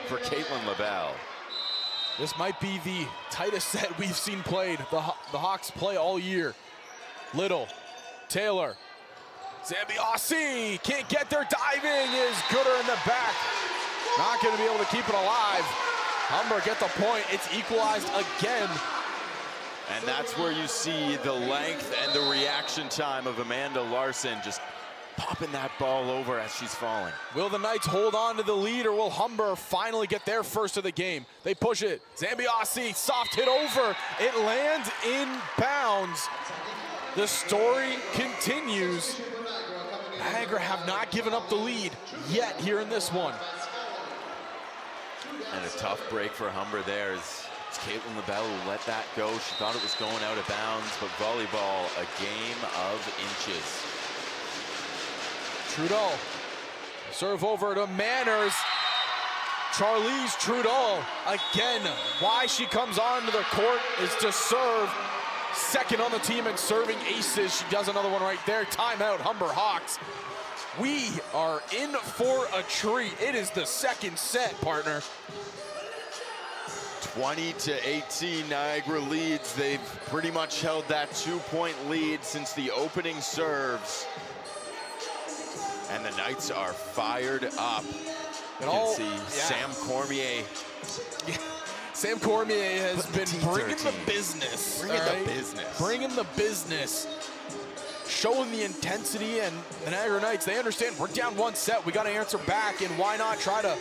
for Caitlin LaBelle. This might be the tightest set we've seen played, the Hawks play all year. Little, Taylor, Zambiasi can't get there, diving is Gooder in the back. Not gonna be able to keep it alive. Humber get the point, it's equalized again. And that's where you see the length and the reaction time of Amanda Larson just popping that ball over as she's falling. Will the Knights hold on to the lead, or will Humber finally get their first of the game? They push it. Zambiasi, soft hit over. It lands in bounds. The story continues. Niagara have not given up the lead yet here in this one. And a tough break for Humber there as Caitlin LaBelle will let that go. She thought it was going out of bounds, but volleyball, a game of inches. Trudeau, serve over to Manners. Charlize Trudeau, again, why she comes onto the court is to serve. Second on the team in serving aces. She does another one right there. Timeout, Humber Hawks. We are in for a treat. It is the second set, partner. 20-18, Niagara leads. They've pretty much held that 2-point lead since the opening serves. And the Knights are fired up. You can see Sam Cormier. Sam Cormier has been bringing the business. Bringing the business. Showing the intensity, and the Niagara Knights, they understand we're down 1 set. We got to answer back, and why not try to,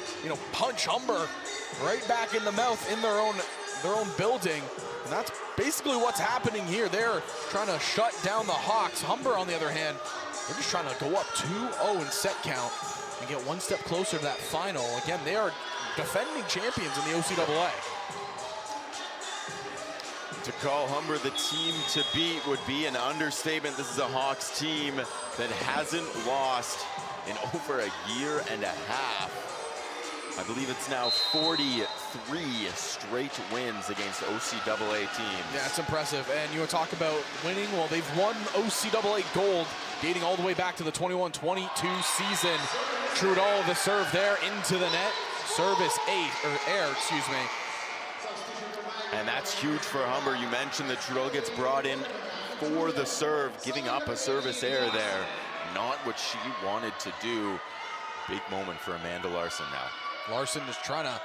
punch Humber right back in the mouth in their own building. And that's basically what's happening here. They're trying to shut down the Hawks. Humber, on the other hand, they're just trying to go up 2-0 in set count and get 1 step closer to that final. Again, they are defending champions in the OCAA. To call Humber the team to beat would be an understatement. This is a Hawks team that hasn't lost in over a year and a half. I believe it's now 43 straight wins against OCAA teams. Yeah, it's impressive. And you want to talk about winning? Well, they've won OCAA gold dating all the way back to the 21-22 season. Trudeau, the serve there into the net. Service air, excuse me. And that's huge for Humber. You mentioned that Trudeau gets brought in for the serve, giving up a service error there. Not what she wanted to do. Big moment for Amanda Larson now. Larson is trying to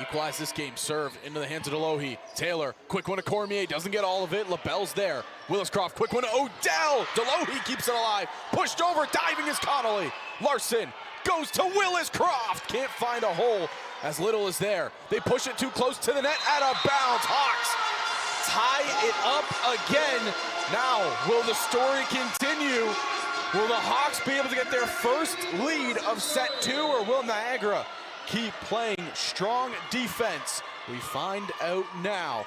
equalize this game. Serve into the hands of Delohi. Taylor, quick one to Cormier, doesn't get all of it. LaBelle's there. Willis-Croft, quick one to Odell. Delohi keeps it alive. Pushed over, diving is Connolly. Larson goes to Willis-Croft. Can't find a hole as Little is there. They push it too close to the net, out of bounds. Hawks tie it up again. Now, will the story continue? Will the Hawks be able to get their first lead of set 2, or will Niagara keep playing strong defense? We find out now.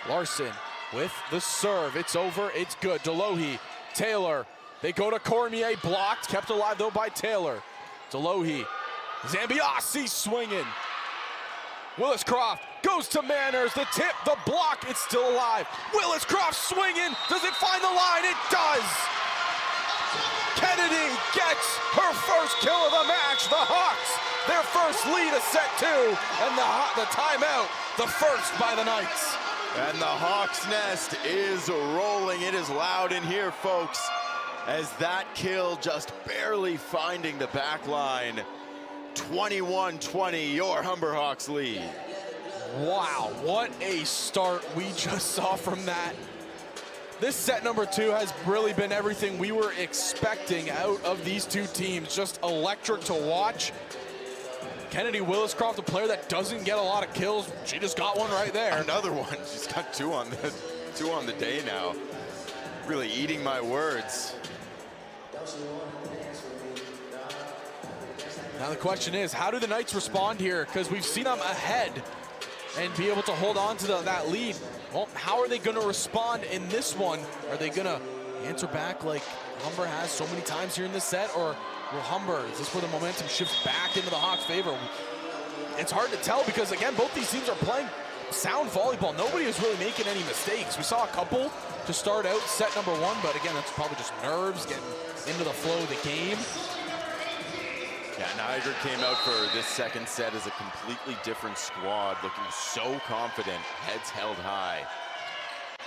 Larson with the serve. It's over, it's good. Delohi, Taylor, they go to Cormier, blocked, kept alive though by Taylor. Delohi, Zambiasi swinging. Willis-Croft goes to Manners, the tip, the block, it's still alive. Willis-Croft swinging, does it find the line? It does! Kennedy gets her first kill of the match. The Hawks, their first lead of set 2, and the timeout, the first by the Knights. And the Hawks' nest is rolling. It is loud in here, folks, as that kill just barely finding the back line. 21-20, your Humber Hawks lead. Wow, what a start we just saw from that. This set number 2 has really been everything we were expecting out of these two teams. Just electric to watch. Kennedy Willis-Croft, a player that doesn't get a lot of kills, she just got one right there. Another one, she's got two on the day now. Really eating my words. Now the question is, how do the Knights respond here? Because we've seen them ahead and be able to hold on to that lead. Well, how are they going to respond in this one? Are they going to answer back like Humber has so many times here in this set? Or will Humber, is this where the momentum shifts back into the Hawks' favor? It's hard to tell because, again, both these teams are playing sound volleyball. Nobody is really making any mistakes. We saw a couple to start out set number 1, but again, that's probably just nerves getting into the flow of the game. Yeah, Niagara came out for this second set as a completely different squad, looking so confident, heads held high.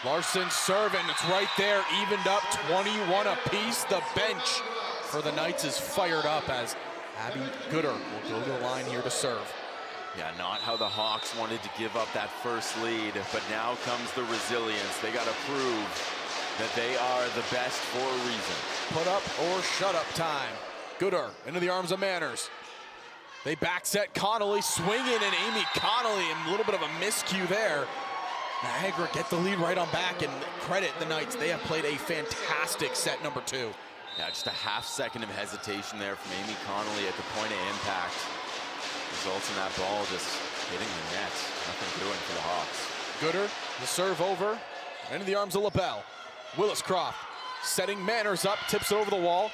Larson serving, it's right there, evened up, 21 apiece. The bench for the Knights is fired up as Abby Gooder will go to the line here to serve. Yeah, not how the Hawks wanted to give up that first lead, but now comes the resilience. They got to prove that they are the best for a reason. Put up or shut up time. Gooder into the arms of Manners. They back set Connolly, swinging, and Amy Connolly, and a little bit of a miscue there. Niagara get the lead right on back, and credit the Knights. They have played a fantastic set number 2. Yeah, just a half second of hesitation there from Amy Connolly at the point of impact. Results in that ball just hitting the net. Nothing doing for the Hawks. Gooder, the serve over, into the arms of LaBelle. Willis-Croft setting Manners up, tips it over the wall.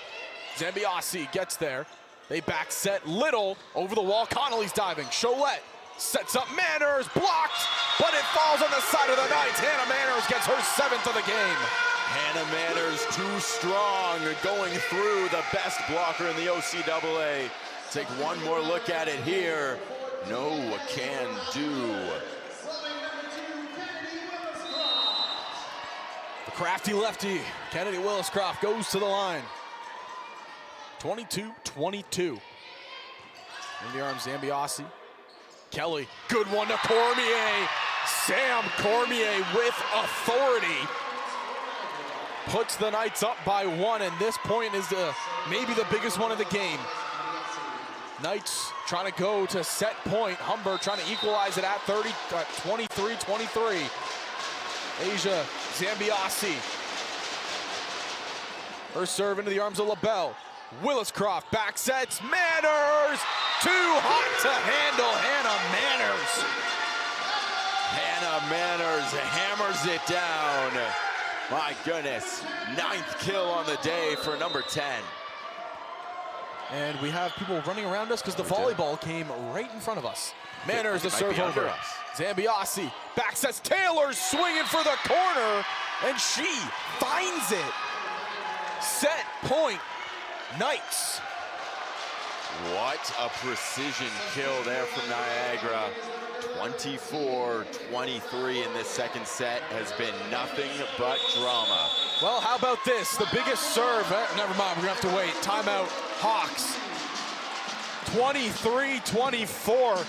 Zambiasi gets there. They back set Little over the wall. Connolly's diving. Cholette sets up Manners, blocked, but it falls on the side of the Knights. Hannah Manners gets her 7th of the game. Hannah Manners too strong, going through the best blocker in the OCAA. Take one more look at it here. No can do. The crafty lefty, Kennedy Willis-Croft, goes to the line. 22-22. In the arms, Zambiasi. Kelly, good one to Cormier. Sam Cormier with authority. Puts the Knights up by 1, and this point is maybe the biggest one of the game. Knights trying to go to set point. Humber trying to equalize it at 23-23. Asia Zambiasi. Her serve into the arms of LaBelle. Willis-Croft back sets. Manners! Too hot to handle. Hannah Manners. Hannah Manners hammers it down. My goodness, 9th kill on the day for number 10. And we have people running around us because the volleyball came right in front of us. Manners the serve over. Zambiasi back sets. Taylor swinging for the corner, and she finds it. Set point, Knights. What a precision kill there from Niagara. 24-23 in this second set has been nothing but drama. Well, how about this? The biggest serve. Never mind, we're gonna have to wait. Timeout, Hawks. 23-24.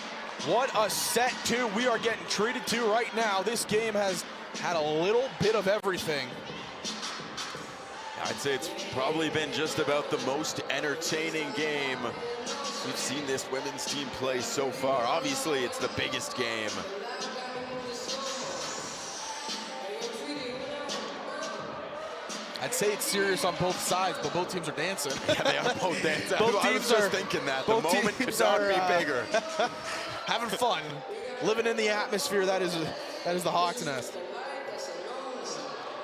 What a set 2 we are getting treated to right now. This game has had a little bit of everything. I'd say it's probably been just about the most entertaining game we've seen this women's team play so far. Obviously, it's the biggest game. I'd say it's serious on both sides, but both teams are dancing. Yeah, they are both dancing. Both I teams was just are thinking that. The moment could not be bigger. Having fun, living in the atmosphere that is the Hawks nest.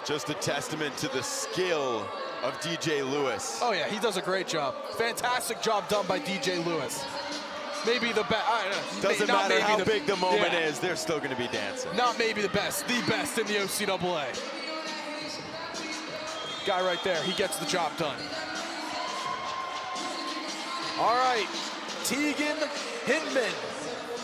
Just a testament to the skill of DJ Lewis. Oh yeah, he does a great job. Fantastic job done by DJ Lewis. maybe the best. Doesn't matter how big the moment is, they're still going to be dancing. Not maybe the best in the OCAA. Guy right there, he gets the job done. All right, Tegan Hinman,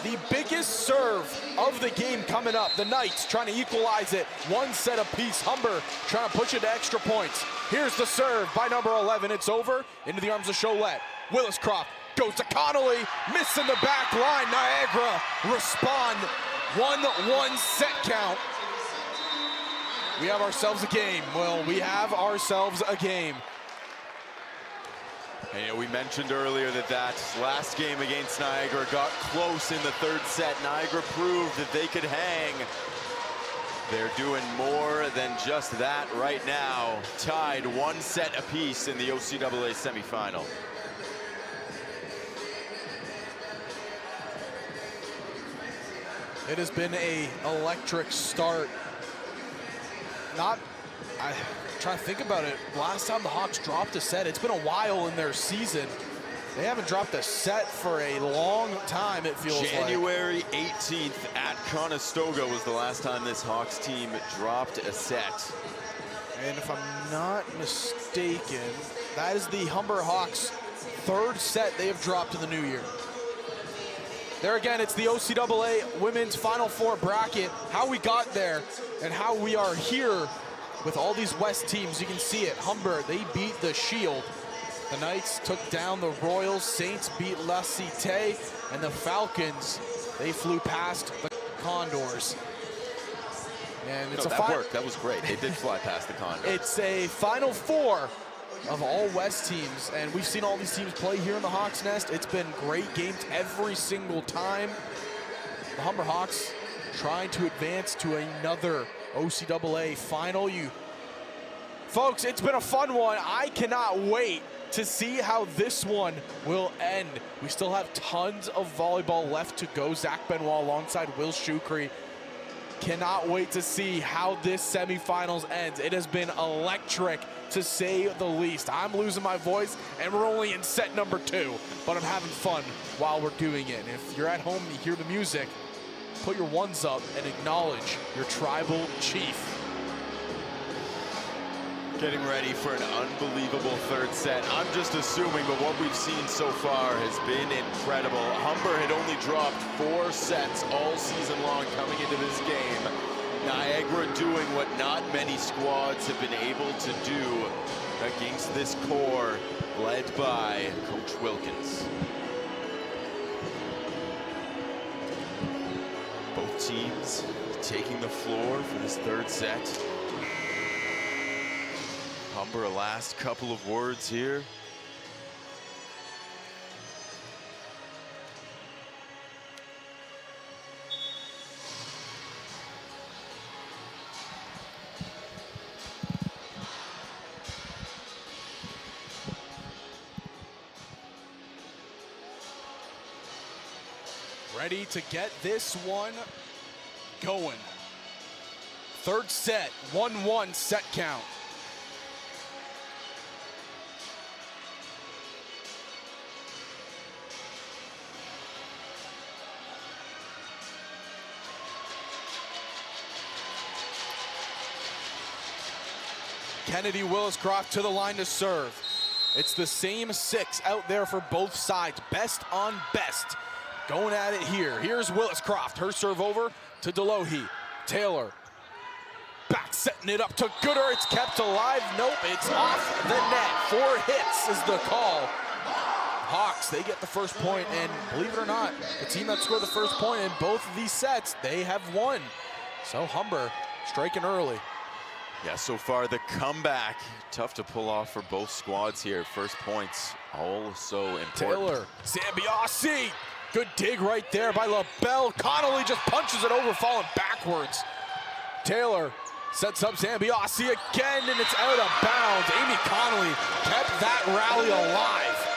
the biggest serve of the game coming up. The Knights trying to equalize it, one set apiece. Humber trying to push it to extra points. Here's the serve by number 11. It's over into the arms of Cholette. Willis-Croft goes to Connolly, missing the back line. Niagara respond. 1-1 set count. We have ourselves a game. Well, we have ourselves a game. And we mentioned earlier that last game against Niagara got close in the third set. Niagara proved that they could hang. They're doing more than just that right now. Tied 1 set apiece in the OCAA semifinal. It has been an electric start. I'm trying to think about it. Last time the Hawks dropped a set, it's been a while in their season. They haven't dropped a set for a long time, it feels January 18th at Conestoga was the last time this Hawks team dropped a set. And if I'm not mistaken, that is the Humber Hawks' 3rd set they have dropped in the new year. There again, it's the OCAA Women's Final Four bracket. How we got there and how we are here with all these West teams. You can see it. Humber, they beat the Shield. The Knights took down the Royals. Saints beat La Cité. And the Falcons, they flew past the Condors. And it's that worked. That was great. They did fly past the Condors. It's a Final Four of all West teams, and we've seen all these teams play here in the Hawks Nest. It's been great games every single time. The Humber Hawks trying to advance to another OCAA final. Folks, it's been a fun one. I cannot wait to see how this one will end. We still have tons of volleyball left to go. Zach Benoit alongside Will Shukri. Cannot wait to see how this semifinals ends. It has been electric, to say the least. I'm losing my voice, and we're only in set number 2, but I'm having fun while we're doing it. And if you're at home and you hear the music, put your ones up and acknowledge your tribal chief. Getting ready for an unbelievable 3rd set. I'm just assuming, but what we've seen so far has been incredible. Humber had only dropped 4 sets all season long coming into this game. Niagara doing what not many squads have been able to do against this core led by Coach Wilkins. Both teams taking the floor for this 3rd set. Humber, a last couple of words here. Ready to get this one going. 3rd set, 1-1 set count. Kennedy Willis-Croft to the line to serve. It's the same 6 out there for both sides. Best on best. Going at it here. Here's Willis-Croft. Her serve over to Delohe. Taylor. Back setting it up to Gooder. It's kept alive. Nope, it's off the net. 4 hits is the call. Hawks, they get the first point, and believe it or not, the team that scored the first point in both of these sets, they have won. So Humber striking early. Yeah, so far the comeback, tough to pull off for both squads here. First points, all so important. Taylor, Zambiasi, good dig right there by LaBelle. Connolly just punches it over, falling backwards. Taylor sets up Zambiasi again, and it's out of bounds. Amy Connolly kept that rally alive.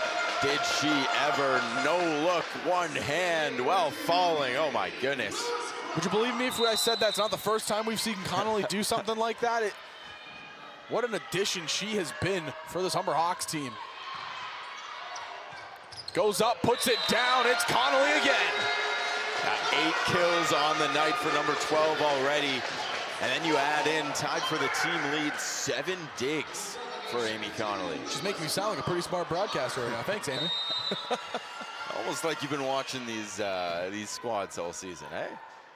Did she ever? No look, one hand while falling. Oh my goodness. Would you believe me if I said that's not the first time we've seen Connolly do something like that? What an addition she has been for this Humber Hawks team. Goes up, puts it down. It's Connolly again. 8 kills on the night for number 12 already. And then you add in, tied for the team lead, 7 digs for Amy Connolly. She's making me sound like a pretty smart broadcaster right now. Thanks, Amy. Almost like you've been watching these squads all season, eh?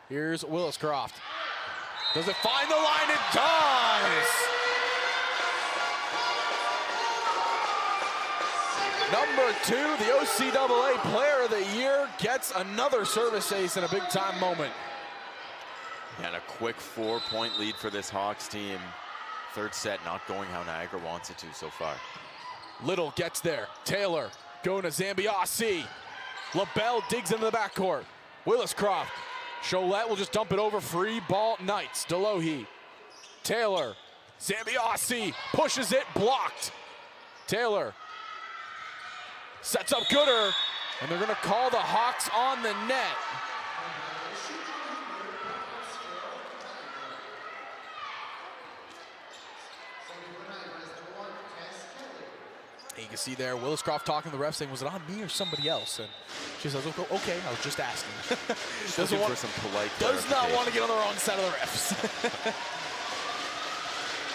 Here's Willis Croft. Does it find the line? It does! Number 2, the OCAA Player of the Year, gets another service ace in a big-time moment. And a quick 4-point lead for this Hawks team. Third set not going how Niagara wants it to so far. Little gets there. Taylor going to Zambiasi. LaBelle digs into the backcourt. Willis Croft. Cholette will just dump it over. Free ball Knights. Delohi. Taylor. Zambiasi pushes it. Blocked. Taylor sets up Gooder. And they're going to call the Hawks on the net. You can see there Willis Croft talking to the ref saying, was it on me or somebody else? And she says, okay, I was just asking. Looking for some polite does not want to get on the wrong side of the refs.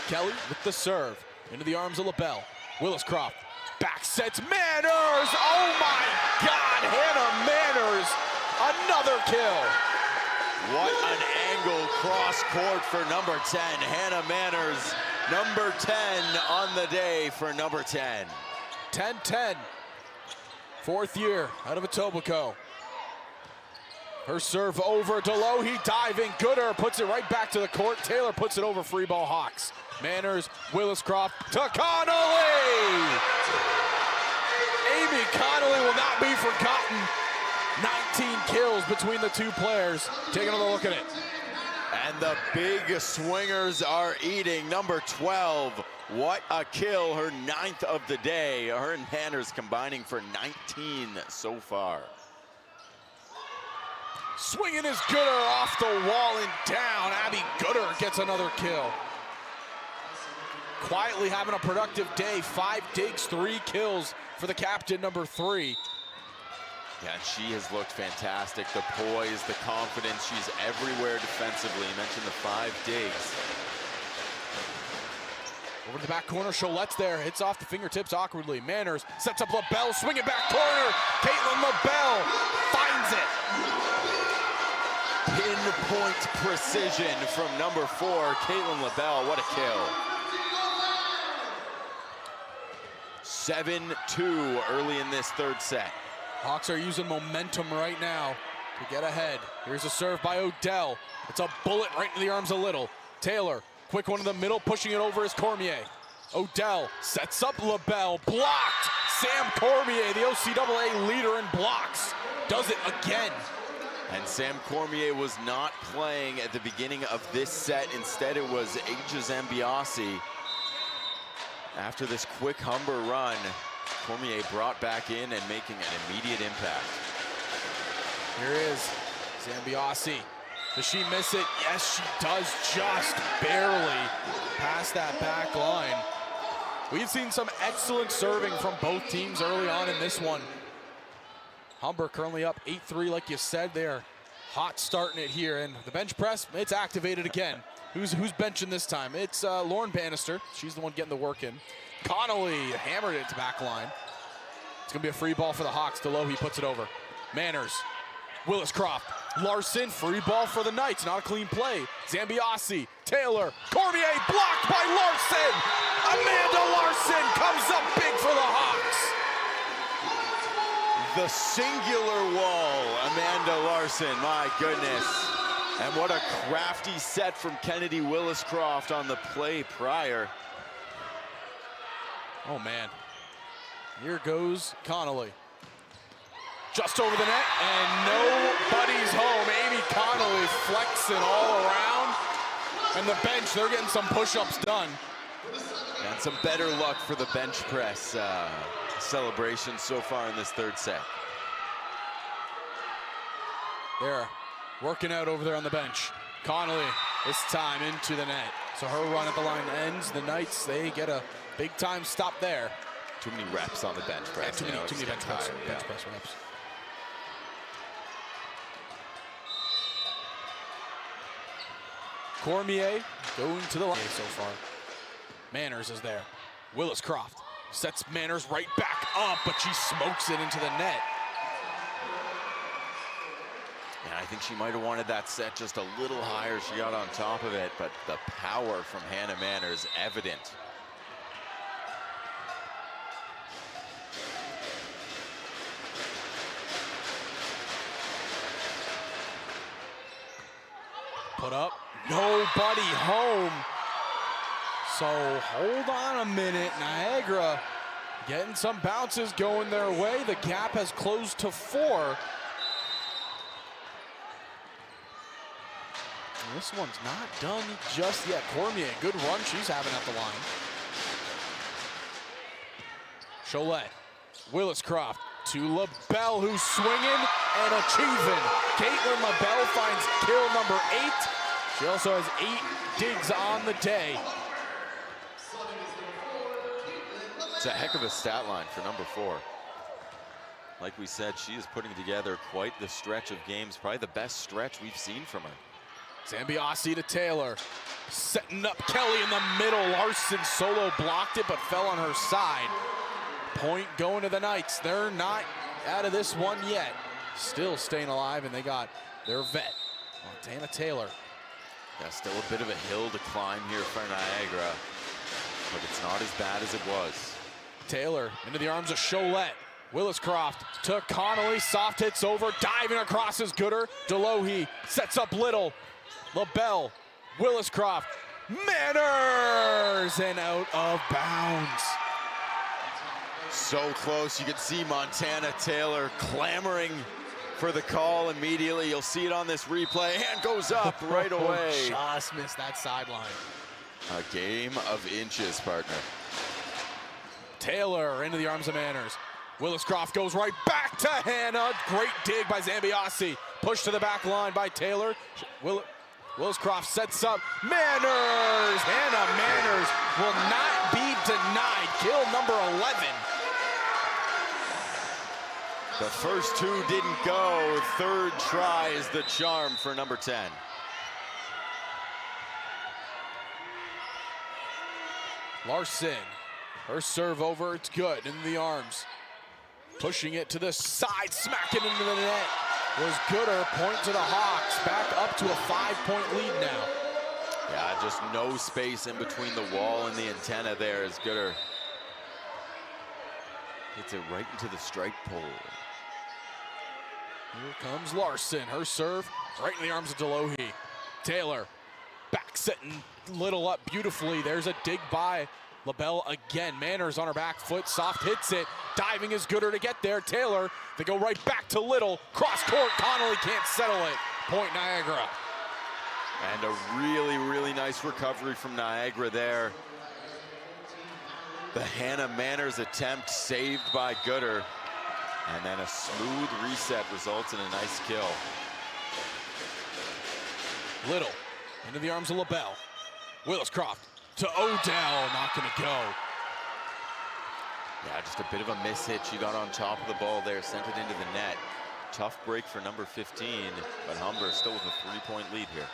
Kelly with the serve into the arms of LaBelle. Willis Croft back sets Manners. Oh my God, Hannah Manners, another kill. What an angle cross court for number 10. Hannah Manners, number 10 on the day for number 10. 10-10, 4th year out of Etobicoke. Her serve over, Delohi diving, Gooder puts it right back to the court. Taylor puts it over, free ball Hawks. Manners, Willis Croft to Connolly! Amy Connolly will not be forgotten. 19 kills between the two players. Take another look at it. And the big swingers are eating. Number 12, what a kill, her 9th of the day. Her and Manners combining for 19 so far. Swinging is Gooder off the wall and down. Abby Gooder gets another kill. Quietly having a productive day. 5 digs, 3 kills for the captain, number 3. Yeah, she has looked fantastic. The poise, the confidence, she's everywhere defensively. You mentioned the 5 digs. Over to the back corner, Cholette's there. Hits off the fingertips awkwardly. Manners sets up LaBelle, swinging back corner. Caitlin LaBelle finds it. Pinpoint precision from number 4, Caitlin LaBelle. What a kill. 7-2 early in this third set. Hawks are using momentum right now to get ahead. Here's a serve by Odell. It's a bullet right into the arms of Little. Taylor, quick one in the middle, pushing it over is Cormier. Odell sets up LaBelle, blocked. Sam Cormier, the OCAA leader in blocks, does it again. And Sam Cormier was not playing at the beginning of this set. Instead, it was Aja Zambiasi. After this quick Humber run, Cormier brought back in and making an immediate impact. Here is Zambiasi. Does she miss it? Yes, she does, just barely past that back line. We've seen some excellent serving from both teams early on in this one. Humber currently up 8-3, like you said. They're hot starting it here, and the bench press, it's activated again. Who's benching this time? It's Lauren Bannister. She's the one getting the work in. Connolly hammered it to back line. It's gonna be a free ball for the Hawks. Delohi puts it over. Manners, Willis Croft, Larson, free ball for the Knights. Not a clean play. Zambiasi, Taylor, Cormier blocked by Larson. Amanda Larson comes up big for the Hawks. The singular wall, Amanda Larson, my goodness. And what a crafty set from Kennedy Willis Croft on the play prior. Oh man, here goes Connolly. Just over the net, and nobody's home. Amy Connolly flexing all around. And the bench, they're getting some push-ups done. And some better luck for the bench press celebration so far in this third set. They're working out over there on the bench. Connolly, this time into the net. So her run at the line ends. The Knights, they get a big-time stop there. Too many reps on the bench press. Too many bench press Yeah. reps. Cormier going to the line so far. Manners is there. Willis Croft sets Manners right back up, but she smokes it into the net. Yeah, I think she might have wanted that set just a little higher. She got on top of it, but the power from Hannah Manners evident. Put up, nobody home. So hold on a minute, Niagara getting some bounces going their way. The gap has closed to 4. And this one's not done just yet. Cormier, good run she's having at the line. Cholet, Willis Croft to LaBelle, who's swinging and achieving. Caitlin LaBelle finds kill number 8. She also has 8 digs on the day. It's a heck of a stat line for number 4. Like we said, she is putting together quite the stretch of games, probably the best stretch we've seen from her. Zambiasi to Taylor, setting up Kelly in the middle. Larson solo blocked it, but fell on her side. Point going to the Knights. They're not out of this one yet. Still staying alive, and they got their vet, Montana Taylor. Yeah, still a bit of a hill to climb here for Niagara, but it's not as bad as it was. Taylor into the arms of Cholet. Willis Croft to Connolly, soft hits over, diving across is Gooder. Delohe sets up Little. LaBelle, Willis Croft, Manners, and out of bounds. So close, you can see Montana Taylor clamoring for the call immediately. You'll see it on this replay. Hand goes up right away. Just missed that sideline. A game of inches, partner. Taylor into the arms of Manners. Willis Croft goes right back to Hannah. Great dig by Zambiasi. Push to the back line by Taylor. Willis Croft sets up Manners. Hannah Manners will not be denied. Kill number 11. The first 2 didn't go. Third try is the charm for number 10. Larson, her serve over, it's good, into the arms. Pushing it to the side, smacking into the net. Was Gooder, point to the Hawks, back up to a 5-point lead now. Yeah, just no space in between the wall and the antenna there as Gooder hits it right into the strike pole. Here comes Larson, her serve, right in the arms of Delohe. Taylor, back setting Little up beautifully. There's a dig by LaBelle again. Manners on her back foot, soft hits it. Diving is Gooder to get there. Taylor, they go right back to Little. Cross court, Connolly can't settle it. Point Niagara. And a really, really nice recovery from Niagara there. The Hannah Manners attempt saved by Gooder. And then a smooth reset results in a nice kill. Little into the arms of LaBelle. Willis Croft to Odell, not gonna go. Yeah, just a bit of a miss hit. She got on top of the ball there, sent it into the net. Tough break for number 15, but Humber still with a 3-point lead here.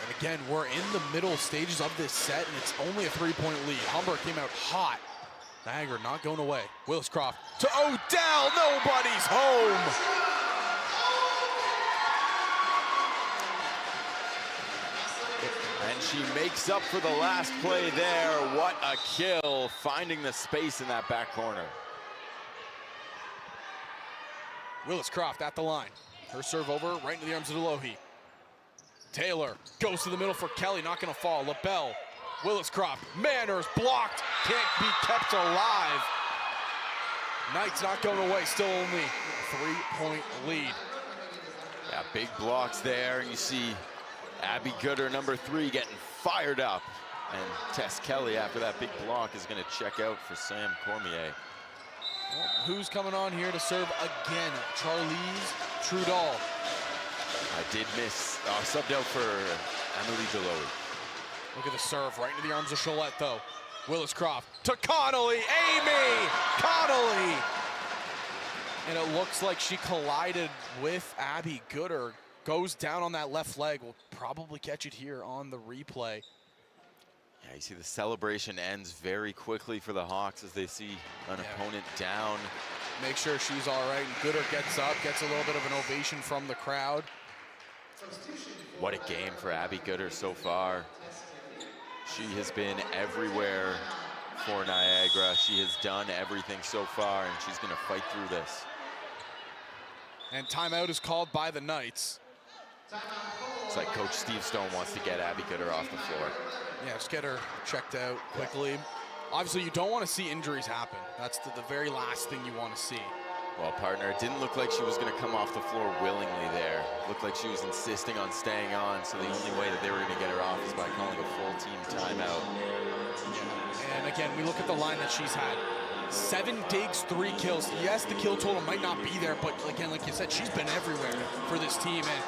And again, we're in the middle stages of this set, and it's only a 3-point lead. Humber came out hot. Niagara not going away. Willis Croft to Odell, nobody's home. And she makes up for the last play there. What a kill, finding the space in that back corner. Willis Croft at the line. Her serve over, right into the arms of Delohe. Taylor goes to the middle for Kelly, not gonna fall. LaBelle, Willis Croft, Manners blocked, can't be kept alive. Knights not going away, still only a 3-point lead. Yeah, big blocks there, and you see Abby Gooder, number 3, getting fired up. And Tess Kelly, after that big block, is gonna check out for Sam Cormier. Well, who's coming on here to serve again? Charlize Trudal. I did miss, subbed out for Emily Deloe. Look at the serve, right into the arms of Cholet, though. Willis-Croft to Connolly. Amy Connolly. And it looks like she collided with Abby Gooder. Goes down on that left leg. We'll probably catch it here on the replay. Yeah, you see the celebration ends very quickly for the Hawks as they see an opponent down. Make sure she's all right. And Gooder gets up, gets a little bit of an ovation from the crowd. What a game for Abby Gooder so far. She has been everywhere for Niagara. She has done everything so far, and she's going to fight through this. And timeout is called by the Knights. It's like Coach Steve Stone wants to get Abby Gooder off the floor. Yeah, just get her checked out quickly. Obviously, you don't want to see injuries happen. That's the very last thing you want to see. Well, partner, it didn't look like she was going to come off the floor willingly there. It looked like she was insisting on staying on, so the only way that they were going to get her off is by calling a full team timeout. And again, we look at the line that she's had. 7 digs, 3 kills. Yes, the kill total might not be there, but again, like you said, she's been everywhere for this team. And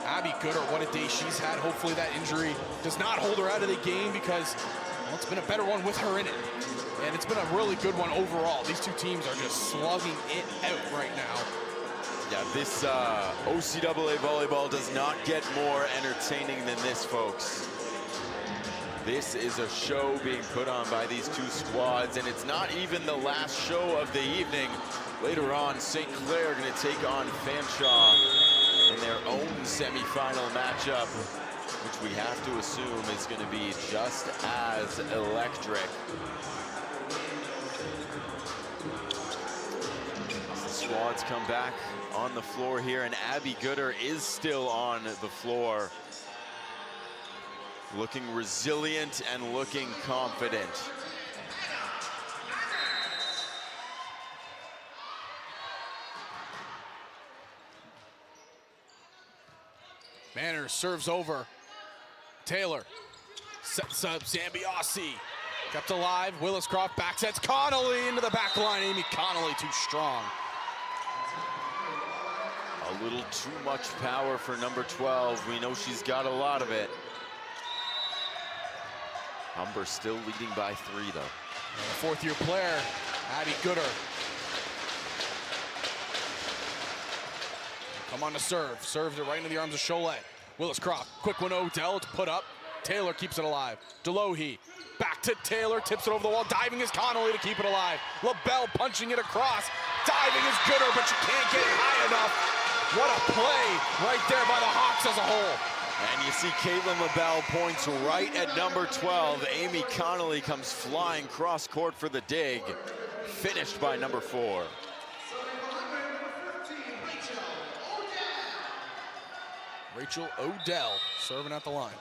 Abby Gooder, what a day she's had. Hopefully that injury does not hold her out of the game because, well, it's been a better one with her in it. And it's been a really good one overall. These two teams are just slugging it out right now. Yeah, this OCAA volleyball does not get more entertaining than this, folks. This is a show being put on by these two squads, and it's not even the last show of the evening. Later on, St. Clair going to take on Fanshawe in their own semifinal matchup, which we have to assume is going to be just as electric. The squads come back on the floor here, and Abby Gooder is still on the floor, looking resilient and looking confident. Manners serves over. Taylor sets up Zambiasi. Kept alive. Willis-Croft back sets Connolly into the back line. Amy Connolly too strong. A little too much power for number 12. We know she's got a lot of it. Humber still leading by 3, though. And fourth-year player, Abby Gooder. Come on to serve. Serves it right into the arms of Cholet. Willis-Croft, quick one, Odell, it's put up. Taylor keeps it alive. Delohe, back to Taylor, tips it over the wall. Diving is Connolly to keep it alive. LaBelle punching it across. Diving is Gooder, but she can't get it high enough. What a play right there by the Hawks as a whole. And you see Caitlin LaBelle points right at number 12. Amy Connolly comes flying cross court for the dig. Finished by number 4. Rachel Odell serving at the line.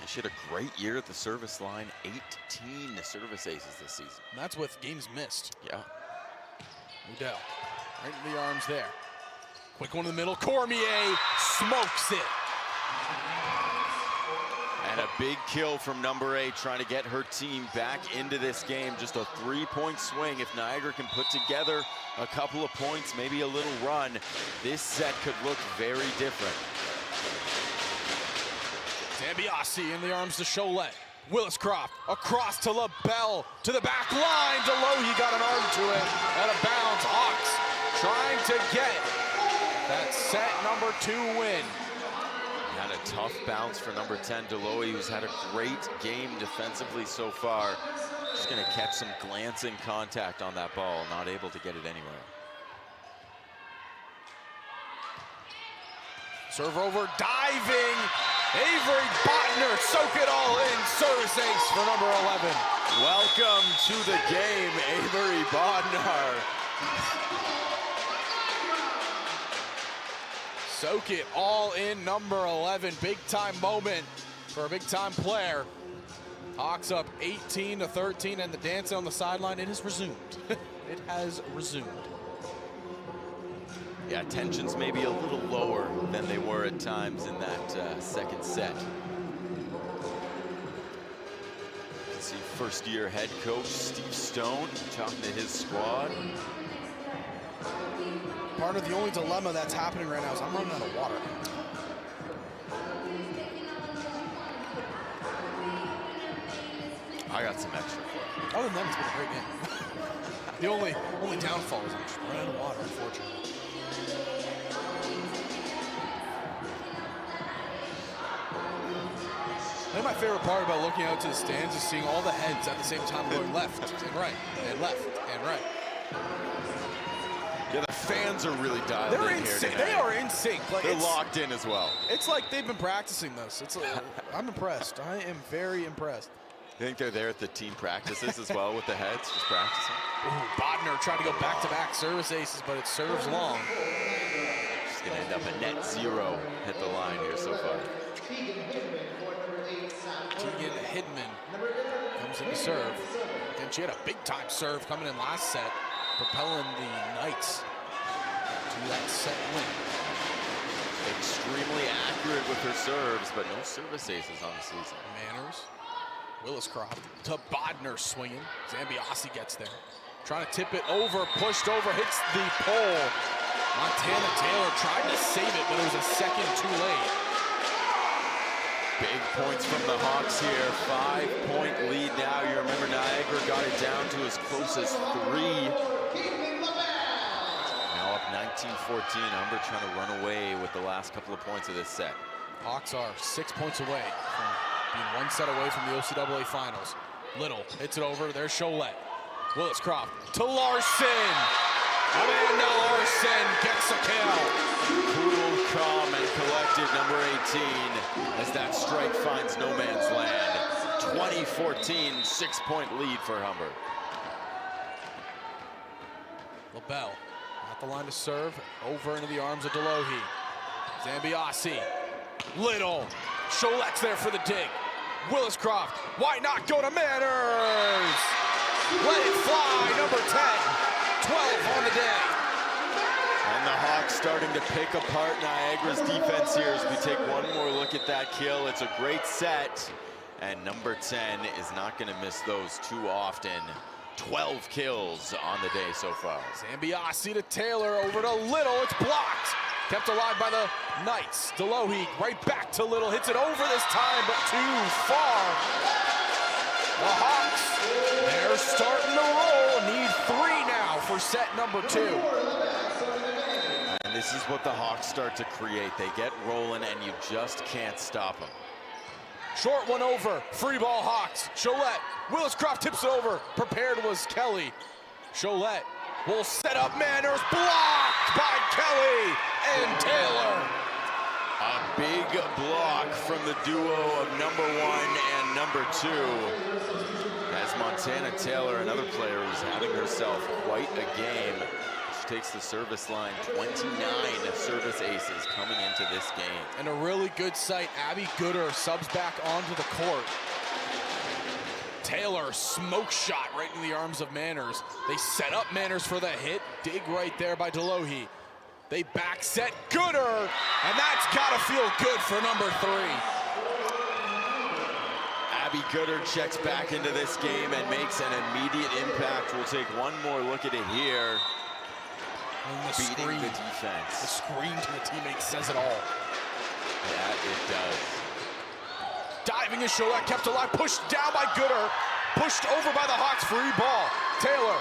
She had a great year at the service line. 18 service aces this season. And that's with games missed. Yeah. Odell, right in the arms there. Quick one in the middle. Cormier smokes it. And a big kill from number 8, trying to get her team back into this game. Just a 3-point swing. If Niagara can put together a couple of points, maybe a little run, this set could look very different. Zambiasi in the arms to Cholet. Willis-Croft across to LaBelle to the back line. Delohe got an arm to it. Out of bounds. Hawks trying to get that set number 2 win. Had a tough bounce for number 10, Delohe, who's had a great game defensively so far. Just going to catch some glancing contact on that ball, not able to get it anywhere. Serve over, diving. Avery Botner, soak it all in. Service ace for number 11. Welcome to the game, Avery Botner. Soak it all in, number 11. Big time moment for a big time player. Hawks up 18-13, and the dance on the sideline, it has resumed. It has resumed. Yeah, tensions maybe a little lower than they were at times in that second set. You can see first-year head coach Steve Stone talking to his squad. Part of the only dilemma that's happening right now is I'm running out of water. I got some extra. Other than that, it's been a great game. The only downfall is I'm just running out of water, unfortunately. I think my favorite part about looking out to the stands is seeing all the heads at the same time going left and right and left and right. Yeah, the fans are really dialed They're in in here sync. tonight. They are in sync. Like, They're locked in as well. It's like they've been practicing this. I'm impressed. I am very impressed. You think they're there at the team practices as well with the heads, just practicing? Ooh, Bodner tried to go back-to-back service aces, but it serves long. Just going to end up a net 0 hit the line here so far. Tegan Hidman comes in to serve. And she had a big-time serve coming in last set, propelling the Knights to that set win. Extremely accurate with her serves, but no service aces on the season. Manners, Williscroft to Bodner swinging. Zambiasi gets there. Trying to tip it over, pushed over, hits the pole. Montana Taylor tried to save it, but it was a second too late. Big points from the Hawks here. 5-point lead now. You remember Niagara got it down to as close as 3. Now up 19-14. Humber trying to run away with the last couple of points of this set. Hawks are 6 points away from being one set away from the OCAA finals. Little hits it over. There's Cholette. Williscroft to Larson. Amanda Larson gets a kill. Cool, calm, and collected, number 18, as that strike finds no man's land. 20-14, 6-point lead for Humber. LaBelle at the line to serve, over into the arms of Delohi. Zambiasi, Little, Cholette's there for the dig. Williscroft, why not go to Manners? Let it fly, number 10. 12 on the day. And the Hawks starting to pick apart Niagara's defense here as we take one more look at that kill. It's a great set, and number 10 is not going to miss those too often. 12 kills on the day so far. Zambiasi to Taylor, over to Little, it's blocked. Kept alive by the Knights. Delohi right back to Little, hits it over this time, but too far. The Hawks, they're starting to roll. Need 3 now for set number 2. And this is what the Hawks start to create. They get rolling and you just can't stop them. Short one over, free ball Hawks. Cholette, Williscroft tips it over. Prepared was Kelly. Cholette will set up Manners, blocked by Kelly and Taylor. A big block from the duo of number 1 and number 2. As Montana Taylor, another player who's having herself quite a game. She takes the service line, 29 service aces coming into this game. And a really good sight, Abby Gooder subs back onto the court. Taylor, smoke shot right in the arms of Manners. They set up Manners for the hit, dig right there by Delohi. They back set Gooder, and that's gotta feel good for number 3. Abby Gooder checks back into this game and makes an immediate impact. We'll take one more look at it here. And the Beating screen, the defense. the screen to the teammate says it all. Yeah, it does. Diving is Cholette, kept alive, pushed down by Gooder, pushed over by the Hawks, free ball. Taylor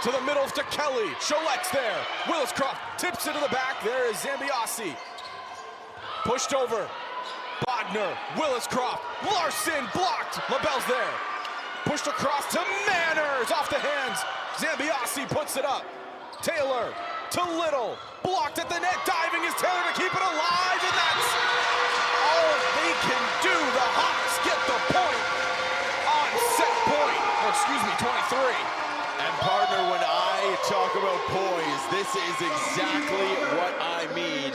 to the middle to Kelly, Cholette's there. Williscroft tips it to the back, there is Zambiasi. Pushed over, Bodner, Williscroft, Larson blocked, LaBelle's there. Pushed across to Manners, off the hands. Zambiasi puts it up. Taylor to Little, blocked at the net, diving is Taylor to keep it alive, and that's all they can do. The Hawks get the point on set point, or excuse me, 23. And partner, when I talk about poise, this is exactly what I mean.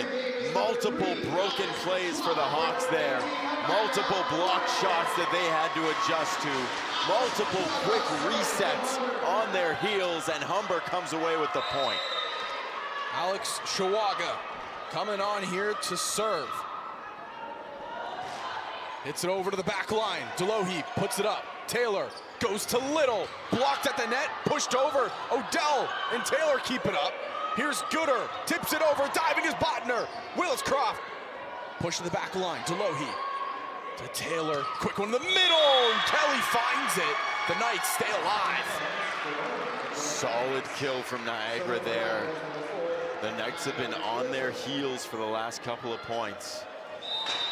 Multiple broken plays for the Hawks there. Multiple block shots that they had to adjust to. Multiple quick resets on their heels, and Humber comes away with the point. Alex Shawaga coming on here to serve. Hits it over to the back line. Delohi puts it up. Taylor goes to Little. Blocked at the net, pushed over. Odell and Taylor keep it up. Here's Gooder, tips it over, diving is Bodner. Williscroft, push to the back line. Delohi to Taylor, quick one in the middle. And Kelly finds it. The Knights stay alive. Solid kill from Niagara there. The Knights have been on their heels for the last couple of points.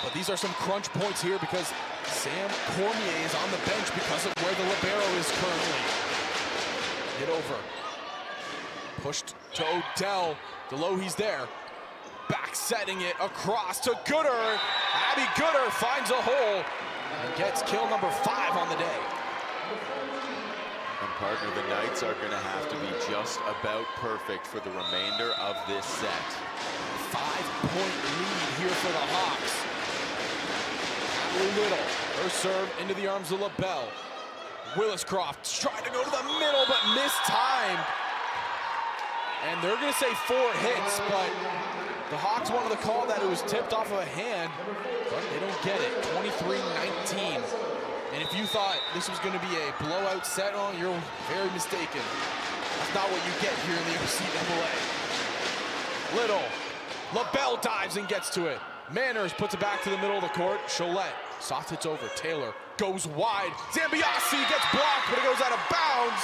But these are some crunch points here because Sam Cormier is on the bench because of where the libero is currently. Hit over. Pushed to Odell. Delohe's there. Back setting it across to Gooder. Abby Gooder finds a hole and gets kill number 5 on the day. And partner, the Knights are going to have to be just about perfect for the remainder of this set. 5-point lead here for the Hawks. Natalie Little, her serve into the arms of LaBelle. Williscroft trying to go to the middle, but mistimed. And they're going to say 4 hits, but the Hawks wanted to call that it was tipped off of a hand, but they don't get it. 23-19. And if you thought this was going to be a blowout set, oh, you're very mistaken. That's not what you get here in the OCAA. Little, LaBelle dives and gets to it. Manners puts it back to the middle of the court. Cholette, soft hits over. Taylor goes wide. Zambiasi gets blocked, but it goes out of bounds.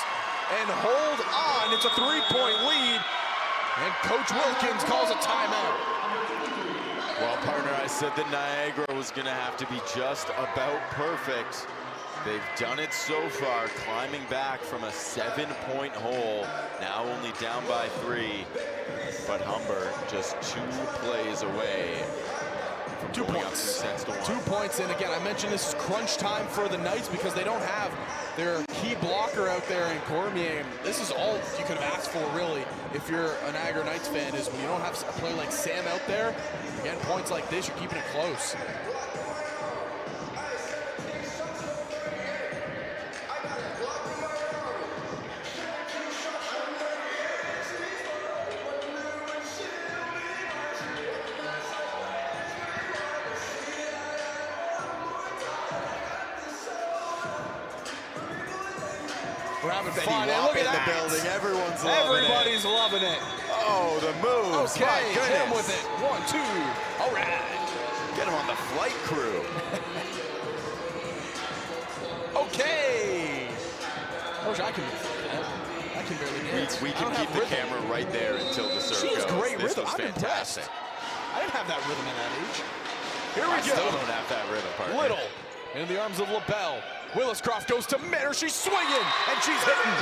And hold on, it's a 3-point lead. And Coach Wilkins calls a timeout. Well, partner, I said that Niagara was going to have to be just about perfect. They've done it so far, climbing back from a 7-point hole, now only down by 3. But Humber just 2 plays away from 2 going points. up 2 sets to 1. 2 points, and again, I mentioned this is crunch time for the Knights because they don't have their key blocker out there in Cormier. This is all you could have asked for, really, if you're a Niagara Knights fan, is when you don't have a player like Sam out there, again, points like this, you're keeping it close. We're having fun. And look at in the that. building. Everyone's loving Everybody's it. loving it. Oh, the moves. Okay, My hit him goodness. with it. 1, 2. All right. Get him on the flight crew. Okay. I wish I could do that. I can barely do it. We I can don't keep have the rhythm. camera right there until the serve She has goes. great This rhythm. was I'm fantastic. impressed. I didn't have that rhythm at that age. Here we I go. still don't have that rhythm, partner. Little in the arms of LaBelle. Williscroft goes to Manners. She's swinging and she's hitting.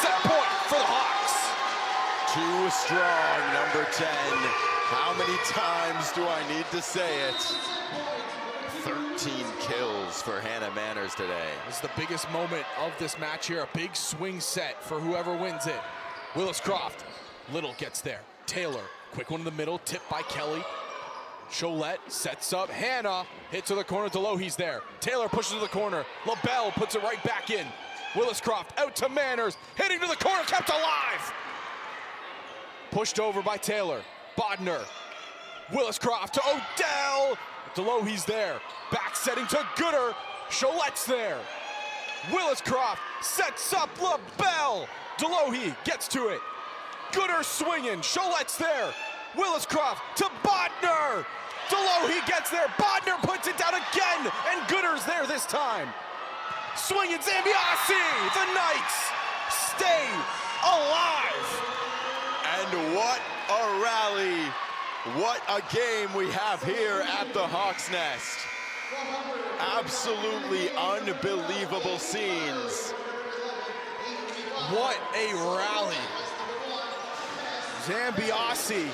Set point for the Hawks. Too strong, number 10. How many times do I need to say it? 13 kills for Hannah Manners today. This is the biggest moment of this match here. A big swing set for whoever wins it. Williscroft. Little gets there. Taylor, quick one in the middle, tipped by Kelly. Cholette sets up. Hannah hit to the corner. Delohe's there. Taylor pushes to the corner. LaBelle puts it right back in. Williscroft out to Manners. Hitting to the corner, kept alive. Pushed over by Taylor. Bodner. Williscroft to Odell. Delohe's there. Back setting to Gooder. Cholette's there. Williscroft sets up LaBelle. Delohe gets to it. Gooder swinging. Cholette's there. Williscroft to Bodner. Delohe gets there. Bodner puts it down again. And Gooder's there this time. Swinging Zambiasi. The Knights stay alive. And what a rally. What a game we have here at the Hawks Nest. Absolutely unbelievable scenes. What a rally. Zambiasi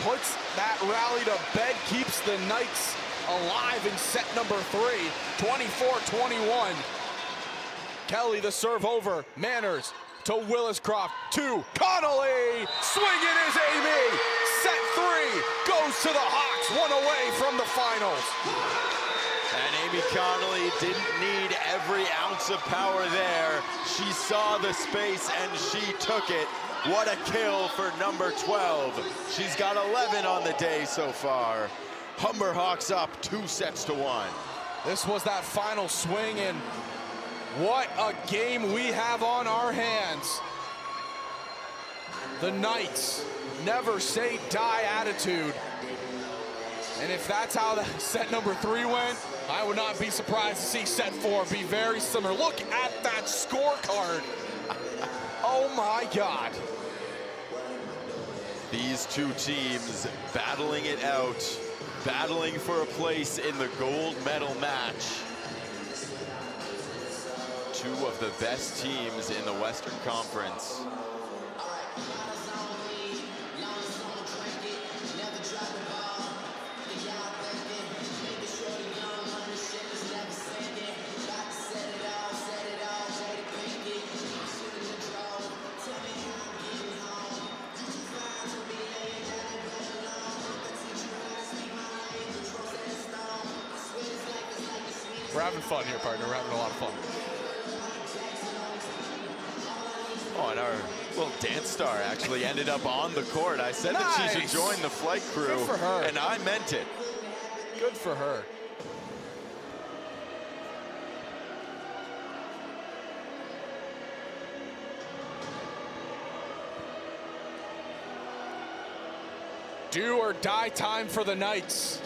puts that rally to bed, keeps the Knights alive in set number 3, 24-21. Kelly the serve over, Manners to Williscroft, to Connolly, swinging is Amy. Set 3 goes to the Hawks, 1 away from the finals. And Amy Connolly didn't need every ounce of power there. She saw the space and she took it. What a kill for number 12. She's got 11 on the day so far. Humber Hawks up 2 sets to 1. This was that final swing, and what a game we have on our hands. The Knights never say die attitude. And if that's how the set number 3 went, I would not be surprised to see set 4 be very similar. Look at that scorecard. Oh my God. These two teams battling it out, battling for a place in the gold medal match. Two of the best teams in the Western Conference. We're having fun here, partner. We're having a lot of fun. Oh, and our little dance star actually ended up on the court. I said that she should join the flight crew. Good for her. And I meant it. Good for her. Do or die time for the Knights.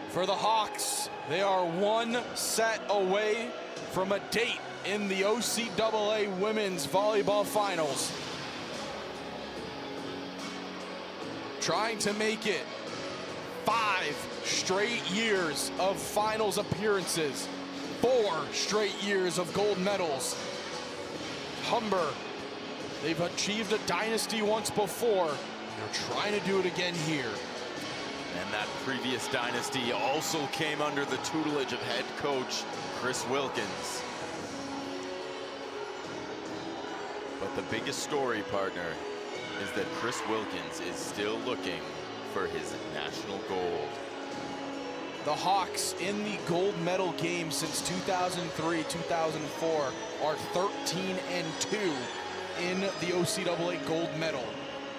For the Hawks, they are 1 set away from a date in the OCAA Women's Volleyball Finals. Trying to make it 5 straight years of finals appearances, 4 straight years of gold medals. Humber, they've achieved a dynasty once before. They're trying to do it again here. And that previous dynasty also came under the tutelage of head coach Chris Wilkins. But the biggest story, partner, is that Chris Wilkins is still looking for his national gold. The Hawks in the gold medal game since 2003-2004 are 13-2 in the OCAA gold medal.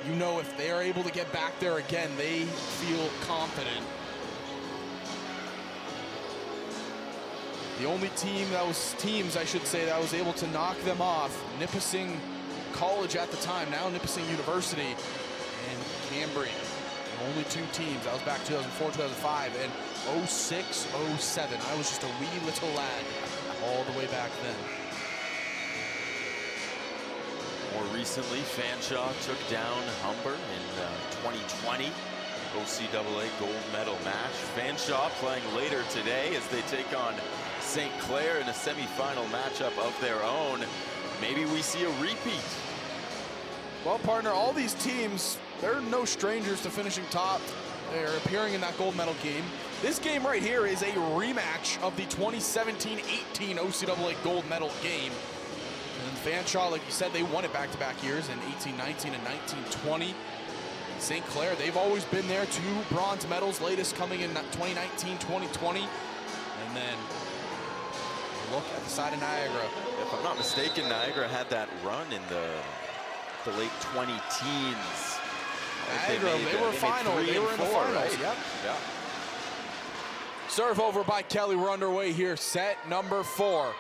You know, if they are able to get back there again, they feel confident. The only teams I should say, that was able to knock them off, Nipissing College at the time, now Nipissing University, and Cambridge. The only 2 teams. That was back 2004-2005, and 06-07. I was just a wee little lad all the way back then. More recently, Fanshawe took down Humber in the 2020 OCAA gold medal match. Fanshawe playing later today as they take on St. Clair in a semifinal matchup of their own. Maybe we see a repeat. Well, partner, all these teams, they're no strangers to finishing top. They're appearing in that gold medal game. This game right here is a rematch of the 2017-18 OCAA gold medal game. And Fanshawe, like you said, they won it back-to-back years in 18-19 and 19-20. St. Clair, they've always been there, 2 bronze medals, latest coming in 2019-2020. And then look at the side of Niagara. If I'm not mistaken, Niagara had that run in the late 20-teens. Niagara, they were final. They were in the finals, right? yep. Yeah. Serve over by Kelly. We're underway here. Set number 4.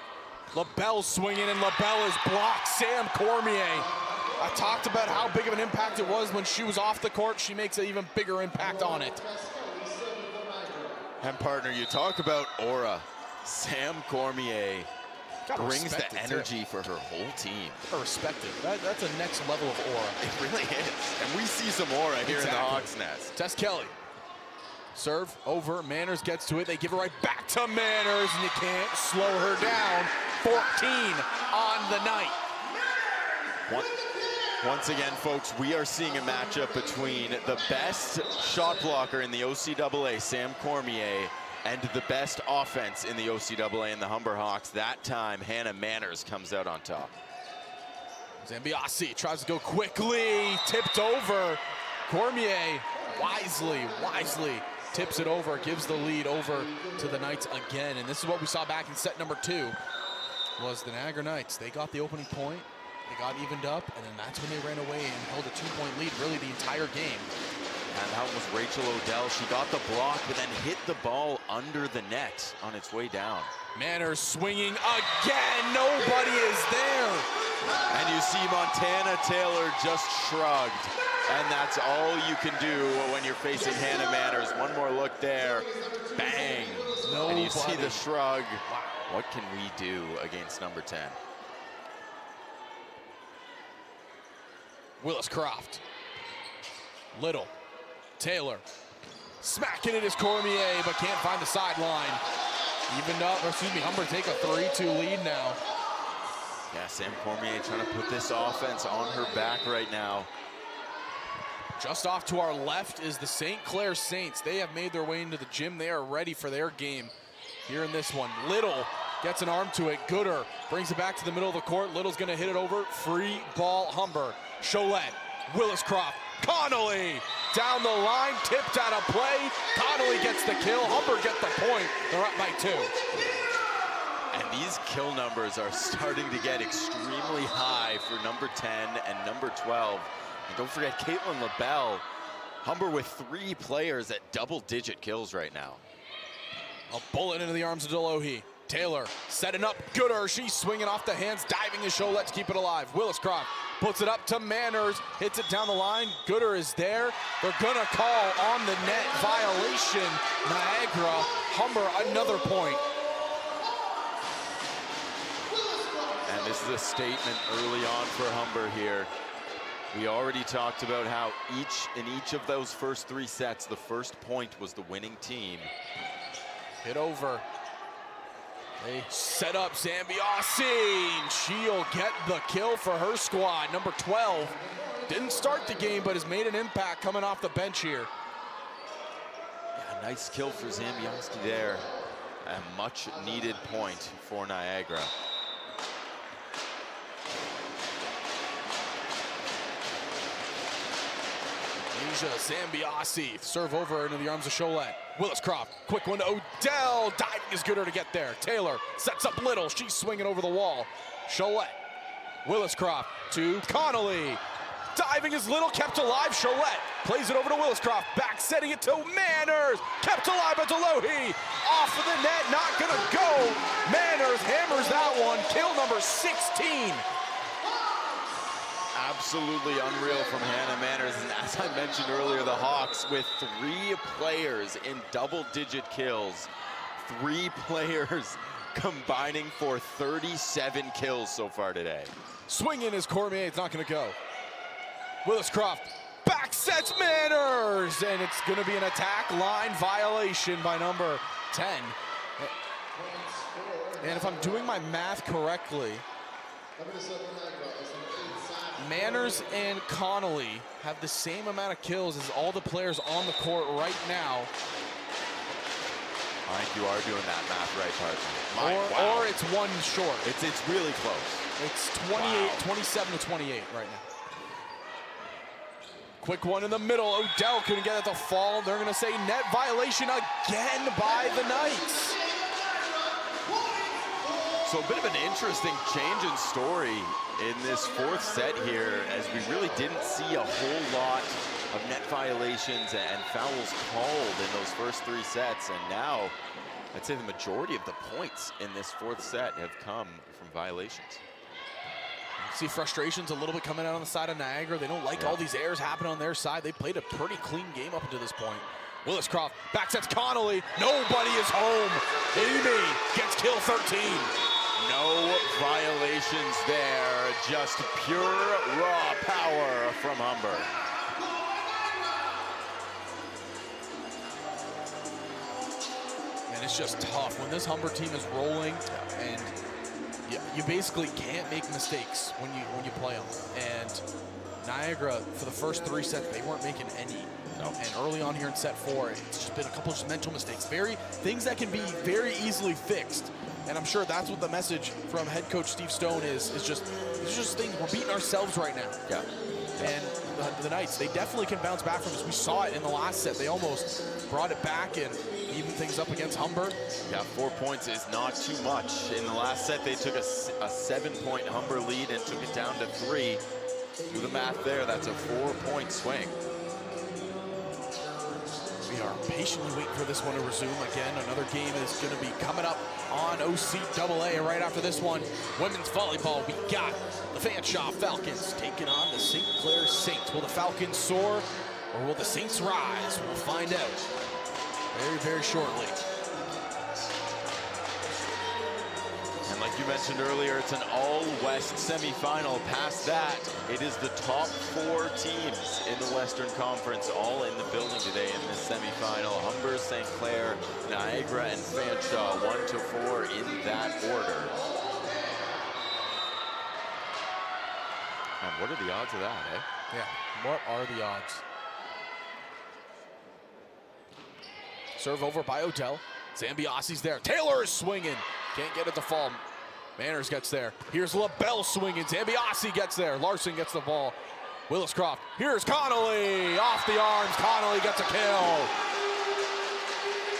LaBelle swinging, and LaBelle is blocked. Sam Cormier. I talked about how big of an impact it was when she was off the court. She makes an even bigger impact on it. And partner, you talk about aura. Sam Cormier brings the energy for her whole team. Gotta respect it. That's a next level of aura. It really is. And we see some aura here in the Hawks Nest. Tess Kelly. Serve over. Manners gets to it. They give it right back to Manners, and you can't slow her down. 14 on the night. Once again, folks, we are seeing a matchup between the best shot blocker in the OCAA, Sam Cormier, and the best offense in the OCAA in the Humber Hawks. That time, Hannah Manners comes out on top. Zambiasi tries to go quickly, tipped over. Cormier wisely tips it over, gives the lead over to the Knights again. And this is what we saw back in set number 2, was the Niagara Knights. They got the opening point, they got evened up, and then that's when they ran away and held a 2-point lead really the entire game. And that was Rachel Odell. She got the block, but then hit the ball under the net on its way down. Manners swinging again, nobody is there. And you see Montana Taylor just shrugged. And that's all you can do when you're facing Hannah Manners. One more look there. Bang. Nobody. And you see the shrug. What can we do against number 10? Willis Croft. Little. Taylor. Smacking it is Cormier, but can't find the sideline. Evened up, or excuse me, Humber take a 3-2 lead now. Yeah, Sam Cormier trying to put this offense on her back right now. Just off to our left is the St. Clair Saints. They have made their way into the gym. They are ready for their game here in this one. Little gets an arm to it. Gooder brings it back to the middle of the court. Little's going to hit it over. Free ball, Humber. Cholette, Willis Croft, Connolly down the line, tipped out of play. Connolly gets the kill. Humber get the point. They're up by 2. And these kill numbers are starting to get extremely high for number 10 and number 12. And don't forget Caitlin LaBelle. Humber with 3 players at double-digit kills right now. A bullet into the arms of Delohe. Taylor setting up Gooder. She's swinging off the hands, diving is Cholette to keep it alive. Willis Croft puts it up to Manners, hits it down the line. Gooder is there. They're gonna call on the net violation. Niagara, Humber, another point. And this is a statement early on for Humber here. We already talked about how in each of those first 3 sets, the first point was the winning team. Hit over. They set up Zambiasi. She'll get the kill for her squad. Number 12 didn't start the game, but has made an impact coming off the bench here. Yeah, nice kill for Zambiasi there. A much needed point for Niagara. Asia Zambiasi, serve over into the arms of Cholette. Willis Croft, quick one to Odell, diving is Gooder to get there. Taylor sets up Little, she's swinging over the wall. Cholette, Willis Croft to Connolly. Diving is Little, kept alive. Cholette plays it over to Willis Croft, back setting it to Manners. Kept alive by Delohe. Off of the net, not gonna go. Manners hammers that one, kill number 16. Absolutely unreal from Hannah Manners. And as I mentioned earlier, the Hawks with 3 players in double-digit kills. 3 players combining for 37 kills so far today. Swinging is Cormier, it's not gonna go. Willis Croft back sets Manners, and it's gonna be an attack line violation by number 10. And if I'm doing my math correctly, Manners and Connolly have the same amount of kills as all the players on the court right now. I think you are doing that math right, Parson. Or it's one short. It's really close. It's 27 to 28 right now. Quick one in the middle. Odell couldn't get it to fall. They're going to say net violation again by the Knights. So a bit of an interesting change in story in this 4th set here, as we really didn't see a whole lot of net violations and fouls called in those first 3 sets. And now, I'd say the majority of the points in this 4th set have come from violations. See frustrations a little bit coming out on the side of Niagara. They don't like all these errors happening on their side. They played a pretty clean game up until this point. Willis Croft back sets Connolly. Nobody is home. Amy gets kill 13. No violations there, just pure raw power from Humber. And it's just tough when this Humber team is rolling, and you basically can't make mistakes when you play them. And Niagara, for the first 3 sets, they weren't making any. No. And early on here in set 4, it's just been a couple of mental mistakes. Things that can be very easily fixed. And I'm sure that's what the message from head coach Steve Stone is just things. We're beating ourselves right now. Yeah. And the Knights, they definitely can bounce back from this. We saw it in the last set. They almost brought it back and evened things up against Humber. Yeah, 4 points is not too much. In the last set, they took a 7-point Humber lead and took it down to 3. Do the math there, that's a 4-point swing. We are patiently waiting for this one to resume. Again, another game is going to be coming up on OCAA right after this one. Women's volleyball, we got the Fanshawe Falcons taking on the St. Clair Saints. Will the Falcons soar or will the Saints rise? We'll find out very, very shortly. And like you mentioned earlier, it's an all-West semifinal. Past that, it is the top 4 teams in the Western Conference all in the building today in this semifinal. Humber, St. Clair, Niagara, and Fanshawe, 1 to 4 in that order. And what are the odds of that, eh? Yeah, what are the odds? Serve over by Odell. Zambiasi's there. Taylor is swinging. Can't get it to fall. Manners gets there. Here's LaBelle swinging. Zambiasi gets there. Larson gets the ball. Willis-Croft. Here's Connolly. Off the arms. Connolly gets a kill.